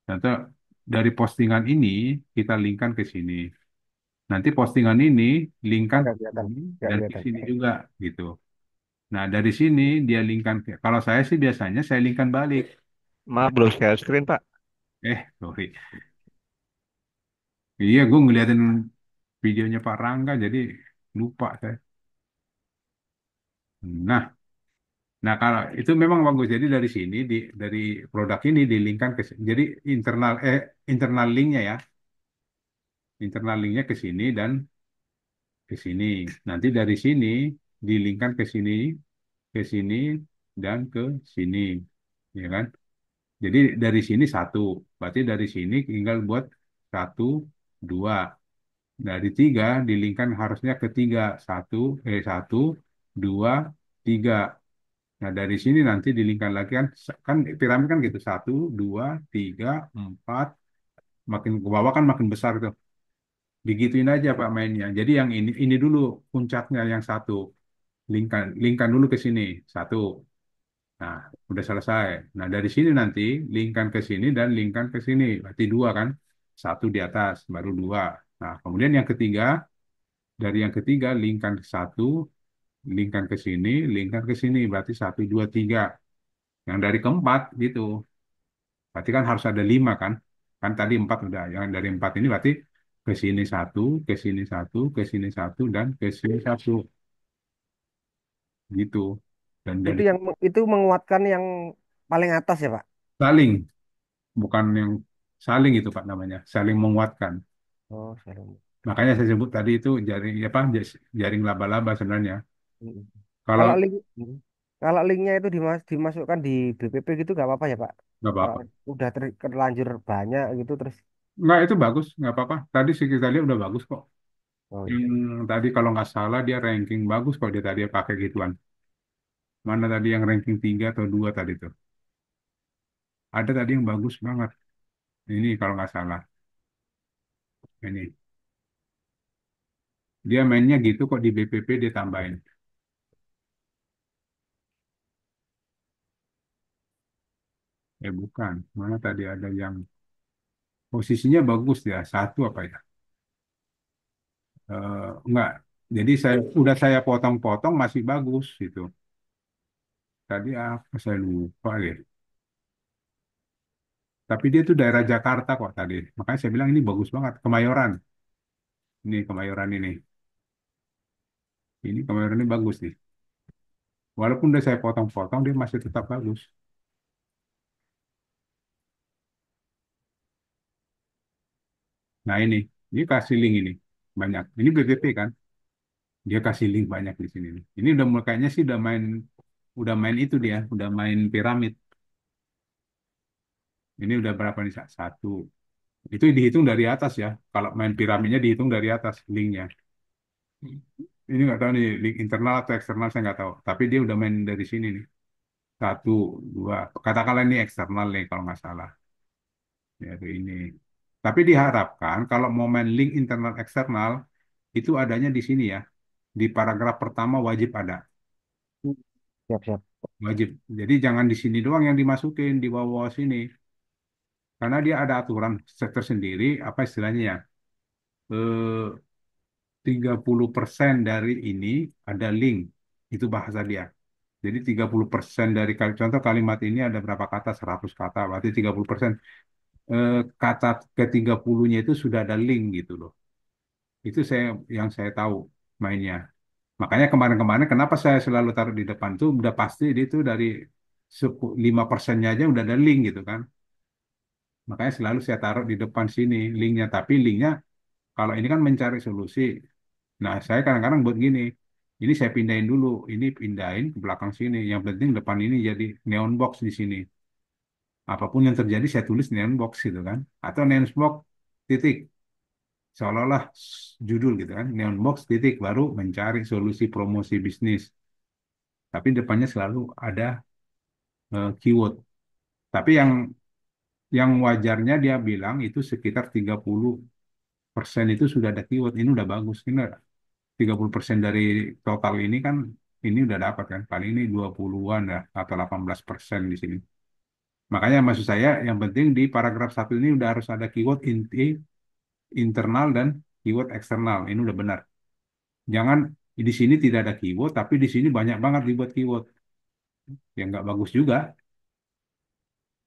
Speaker 1: Contoh dari postingan ini kita linkkan ke sini. Nanti postingan ini
Speaker 2: Oh,
Speaker 1: linkkan ke
Speaker 2: nggak kelihatan,
Speaker 1: sini
Speaker 2: nggak
Speaker 1: dan ke
Speaker 2: kelihatan.
Speaker 1: sini juga gitu. Nah, dari sini dia linkkan kalau saya sih biasanya saya linkkan balik.
Speaker 5: Maaf belum share screen Pak.
Speaker 1: Sorry. Iya, gue ngeliatin videonya Pak Rangga jadi lupa saya. Nah, nah kalau itu memang bagus. Jadi dari sini dari produk ini dilinkkan jadi internal linknya ya. Internal linknya ke sini dan ke sini. Nanti dari sini dilinkkan ke sini dan ke sini, ya kan? Jadi dari sini satu, berarti dari sini tinggal buat satu, dua, dari tiga dilingkan harusnya ketiga satu, dua, tiga. Nah dari sini nanti dilingkan lagi kan, kan piramid kan gitu satu, dua, tiga, empat, makin ke bawah kan makin besar tuh. Digituin aja Pak mainnya. Jadi yang ini dulu puncaknya yang satu, lingkan dulu ke sini satu. Nah, udah selesai. Nah, dari sini nanti linkkan ke sini dan linkkan ke sini. Berarti dua kan? Satu di atas, baru dua. Nah, kemudian yang ketiga, dari yang ketiga linkkan ke satu, linkkan ke sini, linkkan ke sini, berarti satu, dua, tiga. Yang dari keempat gitu, berarti kan harus ada lima kan? Kan tadi empat udah, yang dari empat ini berarti ke sini satu, ke sini satu, ke sini satu, dan ke sini satu, gitu. Dan
Speaker 2: Itu
Speaker 1: dari
Speaker 2: yang itu menguatkan yang paling atas ya, Pak.
Speaker 1: saling, bukan yang saling itu Pak namanya, saling menguatkan.
Speaker 2: Oh, saling.
Speaker 1: Makanya saya sebut tadi itu jaring apa jaring laba-laba sebenarnya.
Speaker 2: Mm.
Speaker 1: Kalau
Speaker 2: Kalau link kalau linknya itu dimasukkan di BPP gitu nggak apa-apa ya, Pak?
Speaker 1: nggak
Speaker 2: Kalau
Speaker 1: apa-apa,
Speaker 2: udah terlanjur banyak gitu terus.
Speaker 1: nggak itu bagus, nggak apa-apa. Tadi sih kita lihat udah bagus kok.
Speaker 2: Oh iya.
Speaker 1: Tadi kalau nggak salah dia ranking bagus kok dia tadi pakai gituan. Mana tadi yang ranking 3 atau 2 tadi tuh? Ada tadi yang bagus banget. Ini kalau nggak salah. Ini. Dia mainnya gitu kok di BPP dia tambahin. Bukan. Mana tadi ada yang posisinya bagus ya. Satu apa ya? Enggak. Jadi saya potong-potong masih bagus gitu. Tadi apa saya lupa ya. Tapi dia tuh daerah Jakarta kok tadi. Makanya saya bilang ini bagus banget. Kemayoran. Ini Kemayoran ini. Ini Kemayoran ini bagus nih. Walaupun udah saya potong-potong dia masih tetap bagus. Nah ini kasih link ini banyak. Ini BPP kan, dia kasih link banyak di sini nih. Ini udah kayaknya sih udah main itu dia, udah main piramid. Ini udah berapa nih? Satu. Itu dihitung dari atas ya. Kalau main piramidnya dihitung dari atas linknya. Ini nggak tahu nih link internal atau eksternal saya nggak tahu. Tapi dia udah main dari sini nih. Satu, dua. Katakanlah ini eksternal nih kalau nggak salah. Yaitu ini. Tapi diharapkan kalau mau main link internal eksternal itu adanya di sini ya. Di paragraf pertama wajib ada.
Speaker 2: Siap, siap.
Speaker 1: Wajib. Jadi jangan di sini doang yang dimasukin di bawah sini. Karena dia ada aturan tersendiri, apa istilahnya ya? Eh, 30% dari ini ada link. Itu bahasa dia. Jadi 30% dari contoh kalimat ini ada berapa kata? 100 kata. Berarti 30%. Kata ke 30-nya itu sudah ada link gitu loh. Itu yang saya tahu mainnya. Makanya kemarin-kemarin kenapa saya selalu taruh di depan tuh udah pasti dia itu dari 5%-nya aja udah ada link gitu kan. Makanya selalu saya taruh di depan sini linknya. Tapi linknya kalau ini kan mencari solusi. Nah saya kadang-kadang buat gini. Ini saya pindahin dulu. Ini pindahin ke belakang sini. Yang penting depan ini jadi neon box di sini. Apapun yang terjadi saya tulis neon box gitu kan. Atau neon box titik. Seolah-olah judul gitu kan. Neon box titik baru mencari solusi promosi bisnis. Tapi depannya selalu ada keyword. Tapi yang wajarnya dia bilang itu sekitar 30% itu sudah ada keyword. Ini udah bagus. Ini 30% dari total ini kan ini udah dapat kan. Paling ini 20-an ya atau 18% di sini. Makanya maksud saya yang penting di paragraf satu ini udah harus ada keyword inti internal dan keyword eksternal. Ini udah benar. Jangan di sini tidak ada keyword tapi di sini banyak banget dibuat keyword. Yang nggak bagus juga.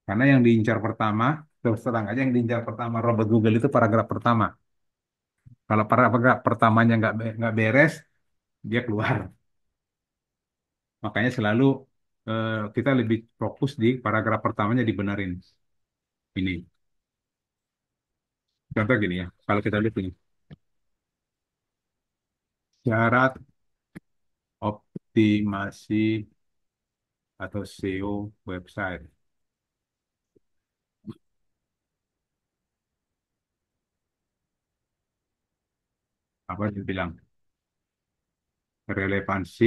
Speaker 1: Karena yang diincar pertama, terus terang aja yang diincar pertama robot Google itu paragraf pertama. Kalau paragraf pertamanya nggak beres, dia keluar. Makanya selalu kita lebih fokus di paragraf pertamanya dibenerin. Ini. Contoh gini ya, kalau kita lihat ini. Syarat optimasi atau SEO website. Apa dia bilang? Relevansi.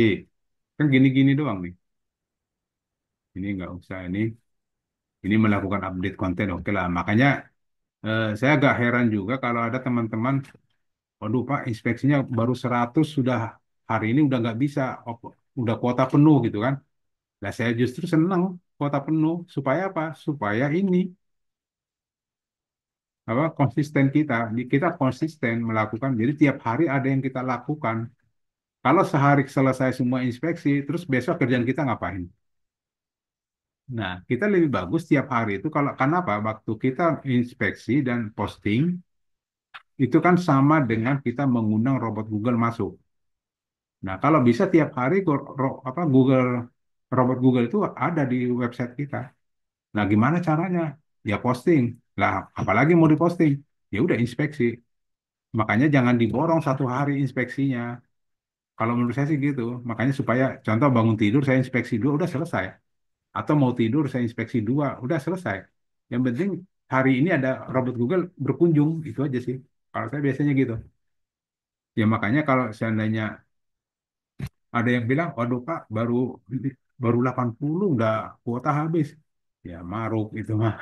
Speaker 1: Kan gini-gini doang nih. Ini nggak usah ini melakukan update konten oke lah. Makanya saya agak heran juga kalau ada teman-teman, waduh Pak, inspeksinya baru 100 sudah hari ini udah nggak bisa, udah kuota penuh gitu kan. Nah saya justru senang kuota penuh supaya apa? Supaya ini apa konsisten kita konsisten melakukan. Jadi tiap hari ada yang kita lakukan. Kalau sehari selesai semua inspeksi, terus besok kerjaan kita ngapain? Nah, kita lebih bagus tiap hari itu kalau karena apa? Waktu kita inspeksi dan posting itu kan sama dengan kita mengundang robot Google masuk. Nah, kalau bisa tiap hari robot Google itu ada di website kita. Nah, gimana caranya? Ya posting. Lah, apalagi mau diposting? Ya udah inspeksi. Makanya jangan diborong satu hari inspeksinya. Kalau menurut saya sih gitu. Makanya supaya contoh bangun tidur saya inspeksi dua udah selesai. Atau mau tidur saya inspeksi dua udah selesai. Yang penting hari ini ada robot Google berkunjung itu aja sih. Kalau saya biasanya gitu. Ya makanya kalau seandainya ada yang bilang, waduh Pak, baru baru 80 udah kuota habis. Ya maruk itu mah.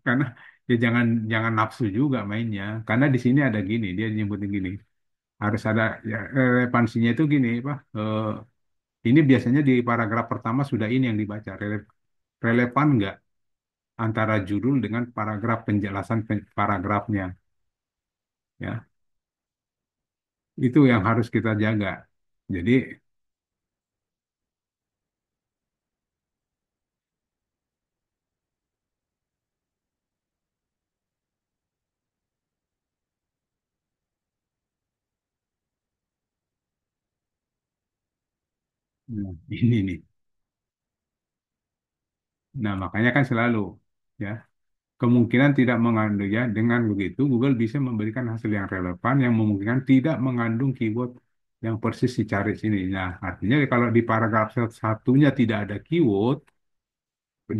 Speaker 1: Karena ya jangan jangan nafsu juga mainnya. Karena di sini ada gini, dia nyebutin gini. Harus ada ya, relevansinya itu gini, Pak. Ini biasanya di paragraf pertama sudah ini yang dibaca. Relevan nggak antara judul dengan paragraf penjelasan paragrafnya. Ya, itu yang harus kita jaga. Jadi, nah, ini nih. Nah, makanya kan selalu ya kemungkinan tidak mengandung ya dengan begitu Google bisa memberikan hasil yang relevan yang memungkinkan tidak mengandung keyword yang persis dicari sini. Nah, artinya kalau di paragraf satunya tidak ada keyword,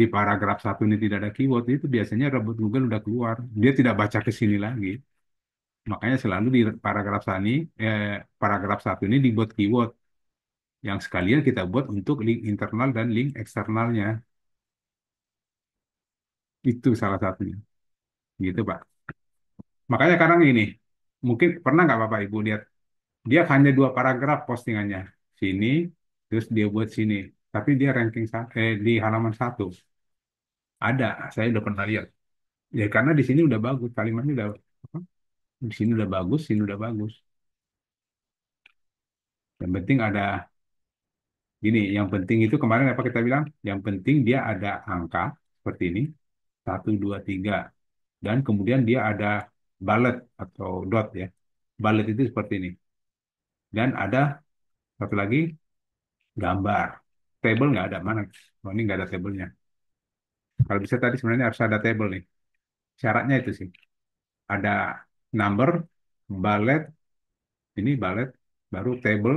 Speaker 1: di paragraf satu ini tidak ada keyword, itu biasanya robot Google udah keluar. Dia tidak baca ke sini lagi. Makanya selalu di paragraf satu ini dibuat keyword yang sekalian kita buat untuk link internal dan link eksternalnya. Itu salah satunya. Gitu, Pak. Makanya sekarang ini, mungkin pernah nggak Bapak Ibu lihat, dia hanya dua paragraf postingannya. Sini, terus dia buat sini. Tapi dia di halaman satu. Ada, saya udah pernah lihat. Ya karena di sini udah bagus, kalimatnya udah, apa, di sini udah bagus, sini udah bagus. Yang penting ada, gini, yang penting itu kemarin apa kita bilang? Yang penting dia ada angka, seperti ini, satu, dua, tiga. Dan kemudian dia ada bullet atau dot ya. Bullet itu seperti ini. Dan ada satu lagi, gambar. Table nggak ada, mana? Oh, ini nggak ada tabelnya. Kalau bisa tadi sebenarnya harus ada table nih. Syaratnya itu sih. Ada number, bullet, ini bullet, baru table,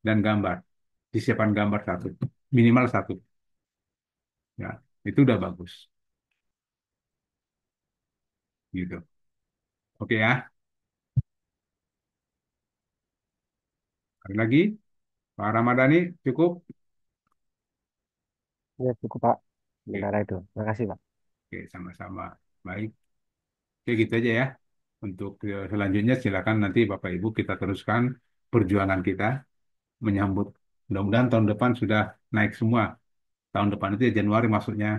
Speaker 1: dan gambar. Disiapkan gambar satu. Minimal satu. Ya, itu udah bagus. Gitu. Oke ya. Ada lagi? Pak Ramadhani, cukup?
Speaker 2: Ya cukup Pak.
Speaker 1: Oke,
Speaker 2: Sementara itu. Terima kasih Pak.
Speaker 1: oke, sama-sama. Baik. Oke, gitu aja ya. Untuk selanjutnya silakan nanti Bapak Ibu kita teruskan perjuangan kita menyambut. Mudah-mudahan tahun depan sudah naik semua. Tahun depan itu ya Januari masuknya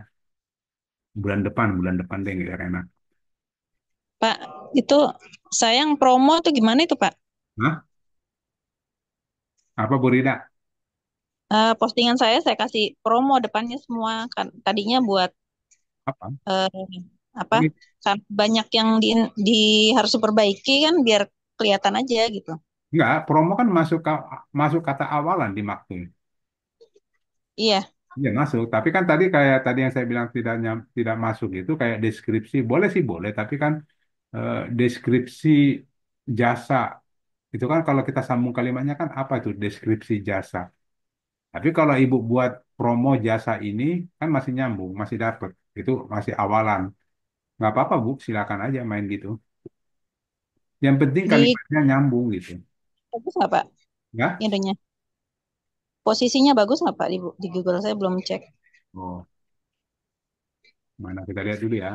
Speaker 1: bulan depan deh nggak enak.
Speaker 4: Pak, itu sayang promo tuh gimana itu Pak?
Speaker 1: Nah, apa Bu Rida?
Speaker 4: Postingan saya kasih promo depannya semua kan tadinya buat
Speaker 1: Apa?
Speaker 4: eh, apa?
Speaker 1: Ini
Speaker 4: Kan banyak yang di harus diperbaiki kan biar kelihatan aja gitu.
Speaker 1: enggak, promo kan masuk kata awalan di Maktul.
Speaker 4: Iya,
Speaker 1: Iya masuk, tapi kan tadi kayak tadi yang saya bilang tidak masuk itu kayak deskripsi. Boleh sih boleh, tapi kan deskripsi jasa itu kan kalau kita sambung kalimatnya kan apa itu deskripsi jasa. Tapi kalau ibu buat promo jasa ini kan masih nyambung, masih dapet. Itu masih awalan. Nggak apa-apa Bu, silakan aja main gitu. Yang penting
Speaker 4: di
Speaker 1: kalimatnya nyambung gitu.
Speaker 4: bagus nggak Pak?
Speaker 1: Ya?
Speaker 4: Itunya. Posisinya bagus nggak Pak di Google? Saya belum cek.
Speaker 1: Oh, mana kita lihat dulu ya.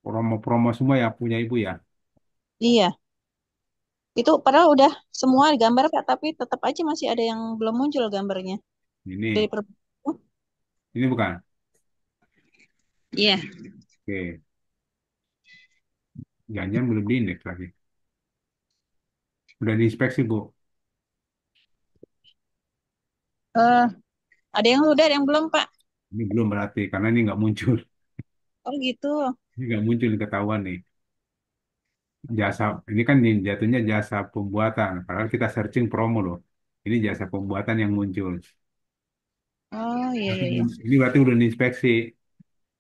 Speaker 1: Promo-promo semua ya punya ibu ya.
Speaker 4: Iya, itu padahal udah semua digambar Pak, tapi tetap aja masih ada yang belum muncul gambarnya. Dari
Speaker 1: Ini,
Speaker 4: per... Oh,
Speaker 1: ini bukan.
Speaker 4: iya,
Speaker 1: Oke, jangan belum di indeks lagi. Udah diinspeksi, Bu?
Speaker 4: Eh, ada yang udah, ada yang belum, Pak.
Speaker 1: Ini belum berarti, karena ini nggak muncul.
Speaker 4: Oh gitu.
Speaker 1: Ini nggak muncul ketahuan nih. Jasa, ini kan jatuhnya jasa pembuatan. Padahal kita searching promo loh. Ini jasa pembuatan yang muncul.
Speaker 4: Oh iya
Speaker 1: Tapi
Speaker 4: iya iya.
Speaker 1: ini berarti udah diinspeksi.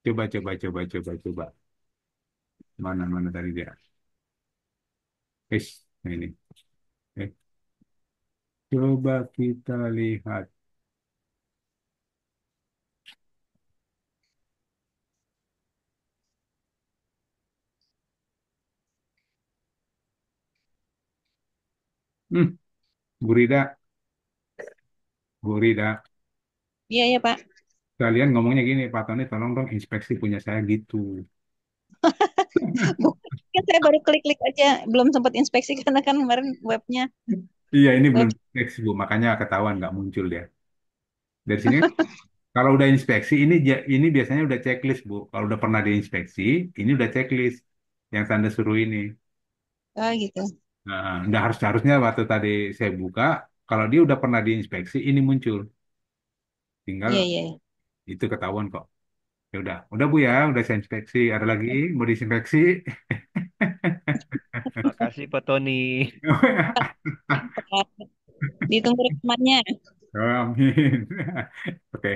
Speaker 1: Coba, coba, coba, coba, coba. Mana tadi dia? Nah ini. Eh, coba kita lihat. Hmm, Gurida, Gurida.
Speaker 4: Iya iya, Pak.
Speaker 1: Kalian ngomongnya gini, Pak Tony, tolong dong inspeksi punya saya gitu.
Speaker 4: Bukan, kan saya baru klik-klik aja, belum sempat inspeksi karena kan kemarin webnya
Speaker 1: Iya, ini belum
Speaker 4: web.
Speaker 1: inspeksi, Bu. Makanya ketahuan nggak muncul dia. Dari sini, kalau udah inspeksi, ini biasanya udah checklist, Bu. Kalau udah pernah diinspeksi, ini udah checklist yang tanda suruh ini.
Speaker 4: Oh gitu.
Speaker 1: Nah, udah harusnya waktu tadi saya buka, kalau dia udah pernah diinspeksi, ini muncul.
Speaker 4: Iya
Speaker 1: Tinggal
Speaker 4: iya, iya.
Speaker 1: itu ketahuan kok. Ya udah Bu ya, udah saya inspeksi. Ada lagi mau diinspeksi?
Speaker 5: Makasih Pak Tony.
Speaker 4: Pak, ditunggu rekamannya.
Speaker 1: Amin. Oke,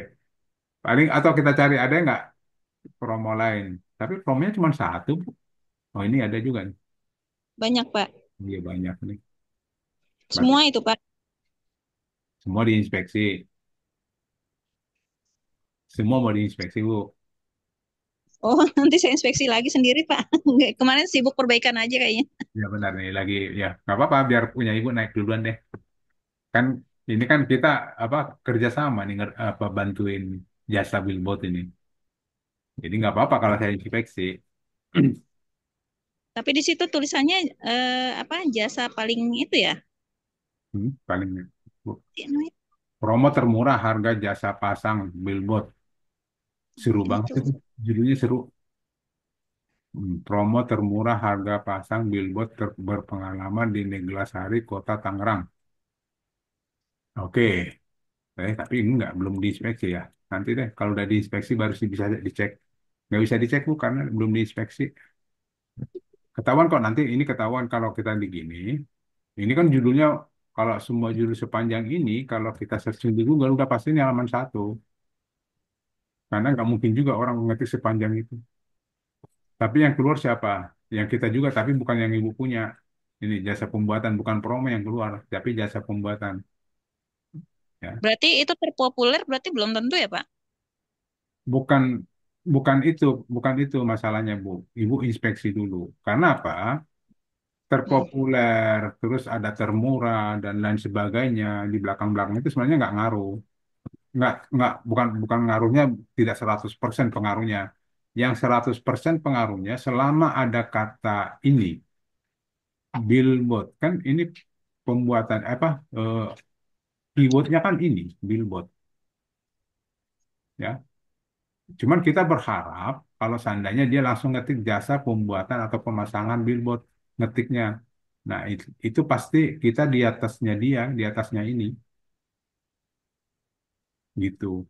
Speaker 1: paling atau kita cari ada nggak promo lain? Tapi promonya cuma satu, Bu. Oh ini ada juga nih.
Speaker 4: Banyak, Pak.
Speaker 1: Iya banyak nih. Berarti
Speaker 4: Semua itu, Pak.
Speaker 1: semua diinspeksi. Semua mau diinspeksi, Bu.
Speaker 4: Oh, nanti saya inspeksi lagi sendiri, Pak. Nggak, kemarin sibuk perbaikan aja kayaknya.
Speaker 1: Ya benar nih lagi ya nggak apa-apa biar punya ibu naik duluan deh. Kan ini kan kita apa kerjasama nih apa bantuin jasa billboard ini. Jadi nggak apa-apa kalau saya inspeksi.
Speaker 4: Tapi di situ tulisannya apa jasa paling itu ya?
Speaker 1: Paling Bu,
Speaker 4: Iya, namanya
Speaker 1: promo termurah harga jasa pasang billboard. Seru banget
Speaker 4: itu.
Speaker 1: itu. Judulnya seru. Promo termurah harga pasang billboard berpengalaman di Neglasari, Kota Tangerang. Oke, tapi enggak, belum diinspeksi ya. Nanti deh, kalau udah diinspeksi baru sih bisa dicek. Nggak bisa dicek Bu, karena belum diinspeksi. Ketahuan kok nanti, ini ketahuan kalau kita di gini. Ini kan judulnya, kalau semua judul sepanjang ini, kalau kita searching di Google, udah pasti ini halaman satu. Karena nggak mungkin juga orang mengetik sepanjang itu. Tapi yang keluar siapa? Yang kita juga, tapi bukan yang ibu punya. Ini jasa pembuatan, bukan promo yang keluar, tapi jasa pembuatan. Ya,
Speaker 4: Berarti itu terpopuler berarti belum tentu ya, Pak?
Speaker 1: bukan bukan itu, bukan itu masalahnya Bu. Ibu inspeksi dulu. Karena apa?
Speaker 4: Hmm.
Speaker 1: Terpopuler, terus ada termurah dan lain sebagainya di belakang-belakang itu sebenarnya nggak ngaruh. Bukan ngaruhnya tidak 100% pengaruhnya. Yang 100% pengaruhnya selama ada kata ini, billboard. Kan ini pembuatan apa keywordnya kan ini billboard ya. Cuman kita berharap kalau seandainya dia langsung ngetik jasa pembuatan atau pemasangan billboard ngetiknya. Nah, itu pasti kita di atasnya dia, di atasnya ini gitu.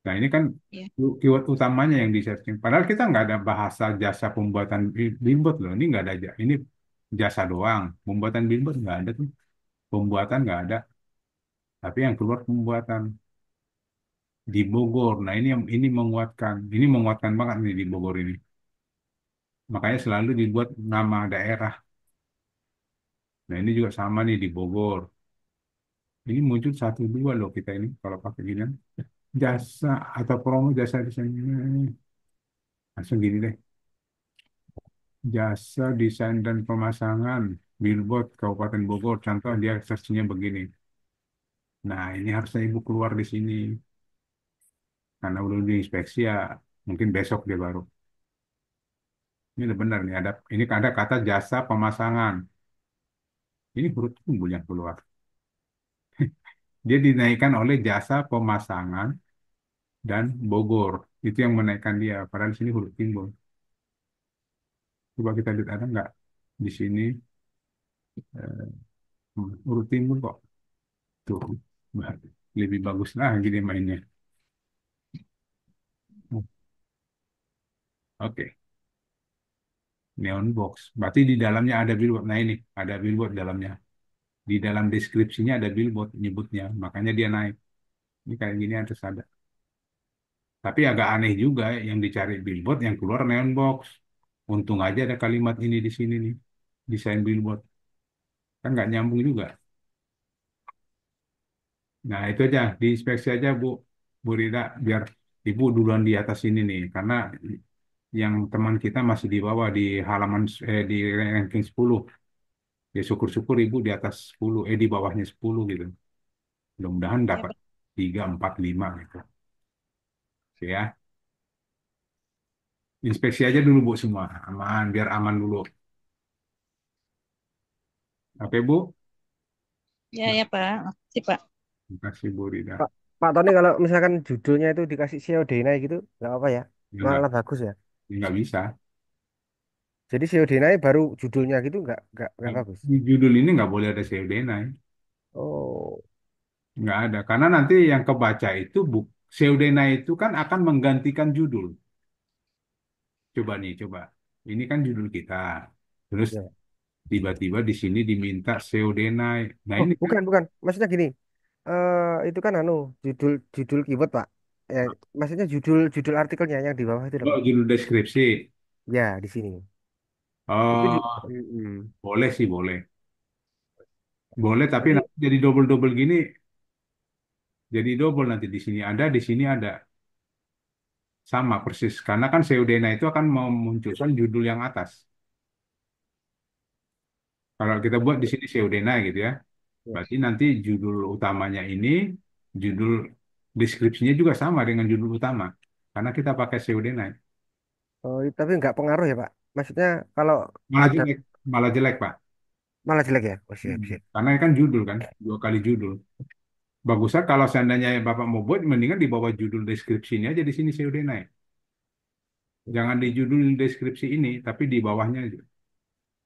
Speaker 1: Nah, ini kan
Speaker 4: Iya.
Speaker 1: keyword utamanya yang di searching. Padahal kita nggak ada bahasa jasa pembuatan billboard loh. Ini nggak ada, ini jasa doang. Pembuatan billboard nggak ada tuh. Pembuatan nggak ada. Tapi yang keluar pembuatan di Bogor. Nah, ini menguatkan. Ini menguatkan banget nih di Bogor ini. Makanya selalu dibuat nama daerah. Nah, ini juga sama nih di Bogor. Ini muncul satu dua loh kita ini kalau pakai gini. Jasa atau promo jasa desain. Langsung gini deh. Jasa desain dan pemasangan billboard Kabupaten Bogor. Contoh dia searchnya begini. Nah, ini harusnya ibu keluar di sini. Karena belum diinspeksi ya, mungkin besok dia baru. Ini udah benar nih, ini ada kata jasa pemasangan. Ini huruf timbul yang keluar. Dia dinaikkan oleh jasa pemasangan dan Bogor. Itu yang menaikkan dia. Padahal di sini huruf timbul. Coba kita lihat ada nggak di sini Urut timur kok tuh. Bah, lebih bagus lah gini mainnya. Oke, neon box. Berarti di dalamnya ada billboard. Nah ini ada billboard dalamnya. Di dalam deskripsinya ada billboard nyebutnya. Makanya dia naik. Ini kayak gini harus ada. Tapi agak aneh juga yang dicari billboard yang keluar neon box. Untung aja ada kalimat ini di sini nih. Desain billboard. Kan nggak nyambung juga. Nah itu aja. Diinspeksi aja Bu. Bu Rida. Biar Ibu duluan di atas ini nih. Karena yang teman kita masih di bawah di halaman di ranking 10. Ya syukur-syukur Ibu di atas 10. Di bawahnya 10 gitu. Mudah-mudahan
Speaker 4: Ya,
Speaker 1: dapat
Speaker 4: Pak.
Speaker 1: 3, 4, 5 gitu. Oke ya. Inspeksi aja dulu Bu semua. Aman. Biar aman dulu. Oke Bu.
Speaker 4: Ya, ya, Pak. Makasih, Pak.
Speaker 1: Terima kasih Bu Rida.
Speaker 2: Pak, Pak Tony kalau misalkan judulnya itu dikasih COD naik gitu, nggak apa ya?
Speaker 1: Ya,
Speaker 2: Malah bagus ya.
Speaker 1: nggak bisa.
Speaker 2: Jadi COD naik baru judulnya gitu nggak bagus.
Speaker 1: Di judul ini nggak boleh ada Seudinai.
Speaker 2: Oh,
Speaker 1: Nggak ada. Karena nanti yang kebaca itu Seudinai itu kan akan menggantikan judul. Coba nih, coba. Ini kan judul kita. Terus
Speaker 2: ya.
Speaker 1: tiba-tiba di sini diminta Seudinai. Nah
Speaker 2: Oh,
Speaker 1: ini kan
Speaker 2: bukan bukan. Maksudnya gini. Itu kan anu judul judul keyword Pak. Ya, maksudnya judul judul artikelnya yang di bawah itu loh
Speaker 1: oh,
Speaker 2: Pak.
Speaker 1: judul deskripsi.
Speaker 2: Ya, di sini. Itu
Speaker 1: Oh,
Speaker 2: mm-mm.
Speaker 1: boleh sih boleh. Boleh, tapi
Speaker 2: Jadi
Speaker 1: nanti jadi double-double gini. Jadi double nanti di sini ada, di sini ada. Sama persis. Karena kan Seudinai itu akan memunculkan judul yang atas. Kalau kita buat di sini Seudena gitu ya,
Speaker 2: ya.
Speaker 1: berarti nanti judul utamanya ini, judul deskripsinya juga sama dengan judul utama, karena kita pakai Seudena.
Speaker 2: Oh, tapi nggak pengaruh ya Pak. Maksudnya kalau
Speaker 1: Malah
Speaker 2: ada
Speaker 1: jelek, malah jelek Pak.
Speaker 2: malah jelek ya. Oh, siap
Speaker 1: Hmm.
Speaker 2: siap.
Speaker 1: Karena ini kan judul kan, 2 kali judul. Bagusnya kalau seandainya Bapak mau buat, mendingan di bawah judul deskripsinya aja di sini Seudena. Jangan di judul deskripsi ini, tapi di bawahnya aja.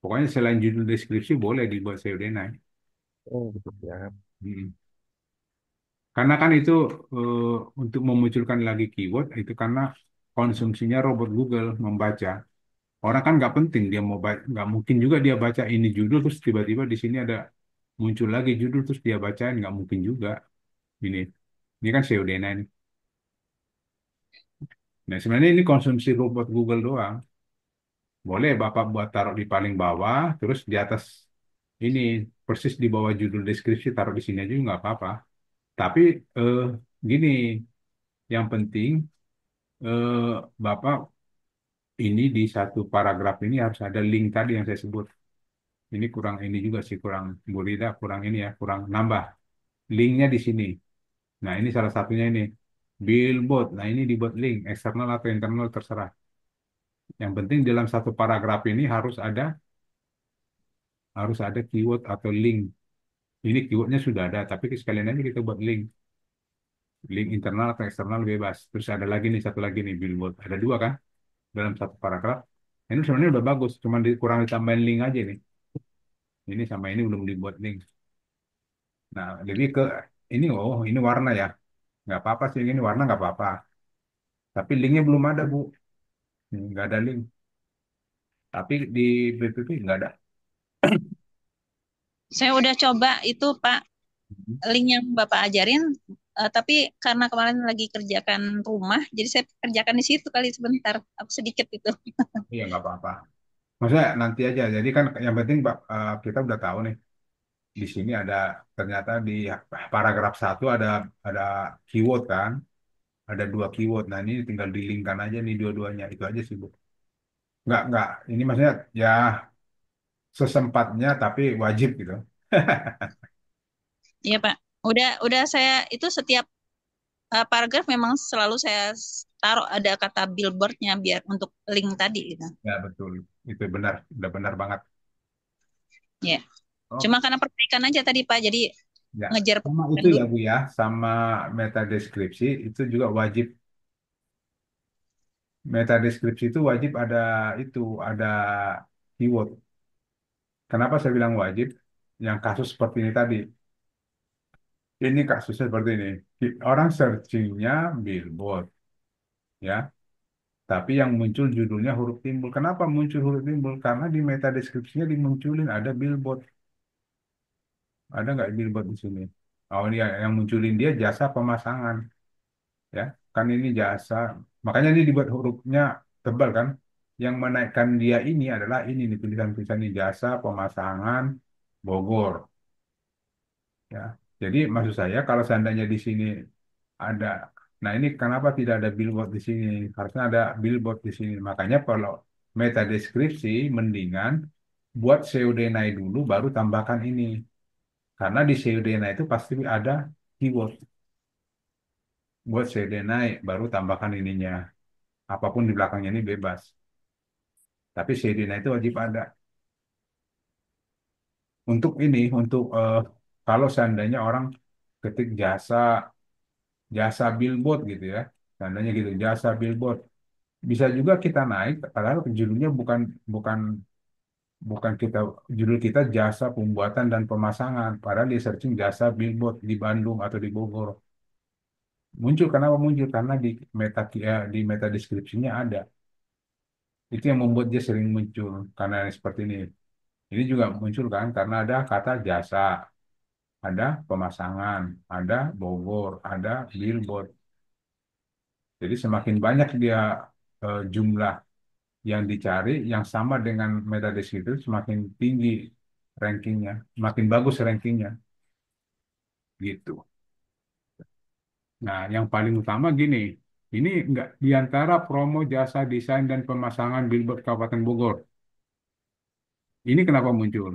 Speaker 1: Pokoknya selain judul deskripsi boleh dibuat Seudena.
Speaker 2: Oh, gitu ya.
Speaker 1: Karena kan itu eh, untuk memunculkan lagi keyword itu karena konsumsinya robot Google membaca. Orang kan nggak penting dia mau baca, nggak mungkin juga dia baca ini judul terus tiba-tiba di sini ada muncul lagi judul terus dia bacain nggak mungkin juga ini. Ini kan SEO-nya ini. Nah sebenarnya ini konsumsi robot Google doang. Boleh Bapak buat taruh di paling bawah, terus di atas ini persis di bawah judul deskripsi taruh di sini aja nggak apa-apa. Tapi eh, gini, yang penting Bapak ini di satu paragraf ini harus ada link tadi yang saya sebut. Ini kurang ini juga sih kurang gurita, kurang ini ya, kurang nambah. Linknya di sini. Nah ini salah satunya ini billboard. Nah ini dibuat link eksternal atau internal terserah. Yang penting dalam satu paragraf ini harus ada keyword atau link. Ini keywordnya sudah ada, tapi sekalian aja kita buat link. Link internal atau eksternal bebas. Terus ada lagi nih satu lagi nih billboard. Ada 2 kan dalam satu paragraf. Ini sebenarnya udah bagus, cuma kurang ditambahin link aja nih. Ini sama ini belum dibuat link. Nah, lebih ke ini, oh ini warna ya. Nggak apa-apa sih, ini warna nggak apa-apa. Tapi linknya belum ada, Bu. Nggak ada link. Tapi di BPP nggak ada.
Speaker 4: Saya udah coba itu, Pak, link yang Bapak ajarin, tapi karena kemarin lagi kerjakan rumah, jadi saya kerjakan di situ kali sebentar, aku sedikit itu.
Speaker 1: Iya, nggak apa-apa. Maksudnya nanti aja. Jadi kan yang penting kita udah tahu nih. Di sini ada ternyata di paragraf 1 ada keyword kan. Ada 2 keyword. Nah, ini tinggal dilingkan aja nih dua-duanya. Itu aja sih, Bu. Nggak. Ini maksudnya ya sesempatnya tapi wajib gitu.
Speaker 4: Iya, Pak. Udah saya itu setiap paragraf memang selalu saya taruh ada kata billboardnya biar untuk link tadi gitu.
Speaker 1: Ya, betul. Itu benar. Udah benar banget.
Speaker 4: Ya.
Speaker 1: Oh,
Speaker 4: Cuma karena perbaikan aja tadi Pak, jadi
Speaker 1: ya.
Speaker 4: ngejar
Speaker 1: Sama
Speaker 4: perbaikan
Speaker 1: itu ya,
Speaker 4: dulu.
Speaker 1: Bu ya. Sama meta deskripsi itu juga wajib. Meta deskripsi itu wajib ada itu, ada keyword. Kenapa saya bilang wajib? yang kasus seperti ini tadi. Ini kasusnya seperti ini. Orang searchingnya billboard, ya. Tapi yang muncul judulnya huruf timbul. Kenapa muncul huruf timbul? Karena di meta deskripsinya dimunculin ada billboard. Ada nggak billboard di sini? Oh, ini yang munculin dia jasa pemasangan, ya. Kan ini jasa. Makanya ini dibuat hurufnya tebal kan. Yang menaikkan dia ini adalah ini nih tulisan-tulisan ini jasa pemasangan Bogor, ya. Jadi maksud saya kalau seandainya di sini ada, nah ini kenapa tidak ada billboard di sini? Harusnya ada billboard di sini. Makanya kalau meta deskripsi mendingan buat pseudonym dulu baru tambahkan ini. Karena di pseudonym itu pasti ada keyword. Buat pseudonym baru tambahkan ininya. Apapun di belakangnya ini bebas. Tapi pseudonym itu wajib ada. Untuk ini, untuk kalau seandainya orang ketik jasa, jasa billboard gitu ya. Seandainya gitu, jasa billboard. Bisa juga kita naik, padahal judulnya bukan bukan bukan kita, judul kita jasa pembuatan dan pemasangan. Padahal di searching jasa billboard di Bandung atau di Bogor. Muncul kenapa muncul? Karena di meta deskripsinya ada. Itu yang membuat dia sering muncul karena seperti ini. Ini juga muncul kan karena ada kata jasa, ada pemasangan, ada Bogor, ada billboard. Jadi semakin banyak dia jumlah yang dicari yang sama dengan metadata itu semakin tinggi rankingnya, makin bagus rankingnya gitu. Nah, yang paling utama gini, ini enggak di antara promo jasa desain dan pemasangan billboard Kabupaten Bogor. Ini kenapa muncul?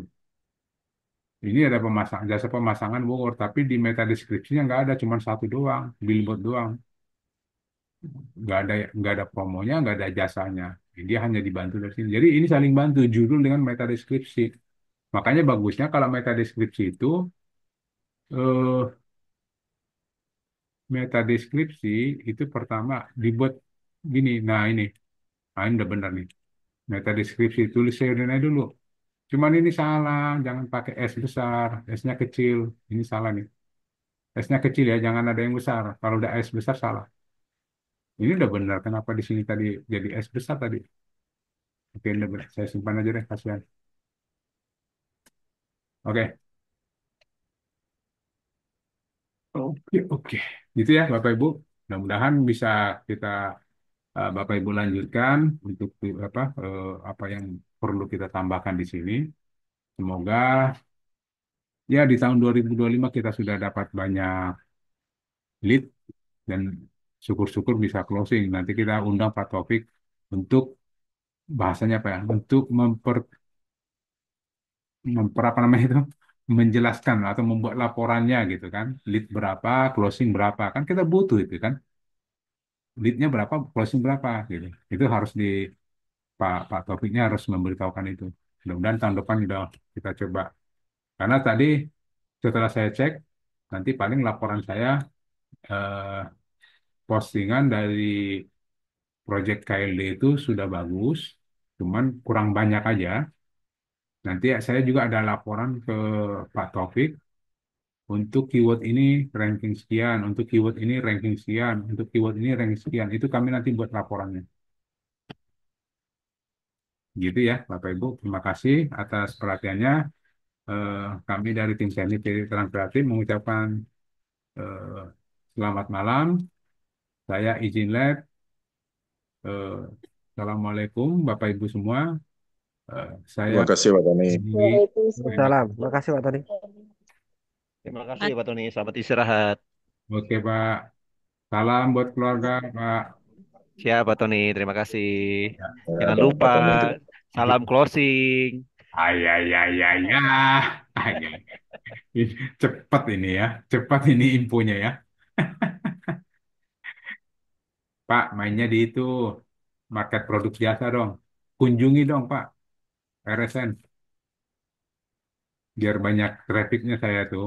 Speaker 1: Ini ada pemasang jasa pemasangan Bogor, tapi di meta deskripsinya nggak ada, cuma satu doang, billboard doang, nggak ada promonya, nggak ada jasanya. Dia hanya dibantu dari sini. Jadi ini saling bantu judul dengan meta deskripsi. Makanya bagusnya kalau meta deskripsi itu eh, meta deskripsi itu pertama dibuat gini. Nah ini udah benar nih. Meta deskripsi tulis serialnya dulu. Cuman ini salah, jangan pakai S besar, S-nya kecil. Ini salah nih. S-nya kecil ya, jangan ada yang besar. Kalau udah S besar salah. Ini udah benar. Kenapa di sini tadi jadi S besar tadi? Oke, udah benar. Saya simpan aja deh, kasihan. Oke, oke. Gitu ya, Bapak Ibu. Mudah-mudahan bisa kita Bapak Ibu lanjutkan untuk apa yang perlu kita tambahkan di sini. Semoga ya di tahun 2025 kita sudah dapat banyak lead dan syukur-syukur bisa closing. Nanti kita undang Pak Taufik untuk bahasanya apa ya? Untuk apa namanya itu? Menjelaskan atau membuat laporannya gitu kan. Lead berapa, closing berapa. Kan kita butuh itu kan. Leadnya berapa, closing berapa gitu. Itu harus Pak Taufiknya harus memberitahukan itu. Mudah-mudahan tahun depan udah kita coba. Karena tadi setelah saya cek, nanti paling laporan saya eh, postingan dari Project KLD itu sudah bagus, cuman kurang banyak aja. Nanti saya juga ada laporan ke Pak Taufik untuk keyword ini ranking sekian, untuk keyword ini ranking sekian, untuk keyword ini ranking sekian. Itu kami nanti buat laporannya. Gitu ya, Bapak Ibu. Terima kasih atas perhatiannya. Eh, Kami dari tim teknik Terang Kreatif mengucapkan eh, selamat malam. Saya izin lab. Eh, Assalamualaikum Bapak Ibu semua. Saya
Speaker 3: Terima kasih Pak Tony.
Speaker 1: di
Speaker 6: Waalaikumsalam.
Speaker 2: Salam. Makasih Pak Tony.
Speaker 5: Terima kasih Pak Tony. Selamat istirahat.
Speaker 1: Oke Pak. Salam buat keluarga Pak.
Speaker 5: Siap Pak Tony. Terima kasih.
Speaker 3: Ya,
Speaker 5: Jangan
Speaker 3: dan
Speaker 5: lupa
Speaker 3: Pak Tony.
Speaker 5: salam closing.
Speaker 1: Ayah. Cepat ini ya. Cepat ini infonya ya. Pak, mainnya di itu. Market produk jasa dong. Kunjungi dong Pak. RSN. Biar banyak trafficnya saya tuh.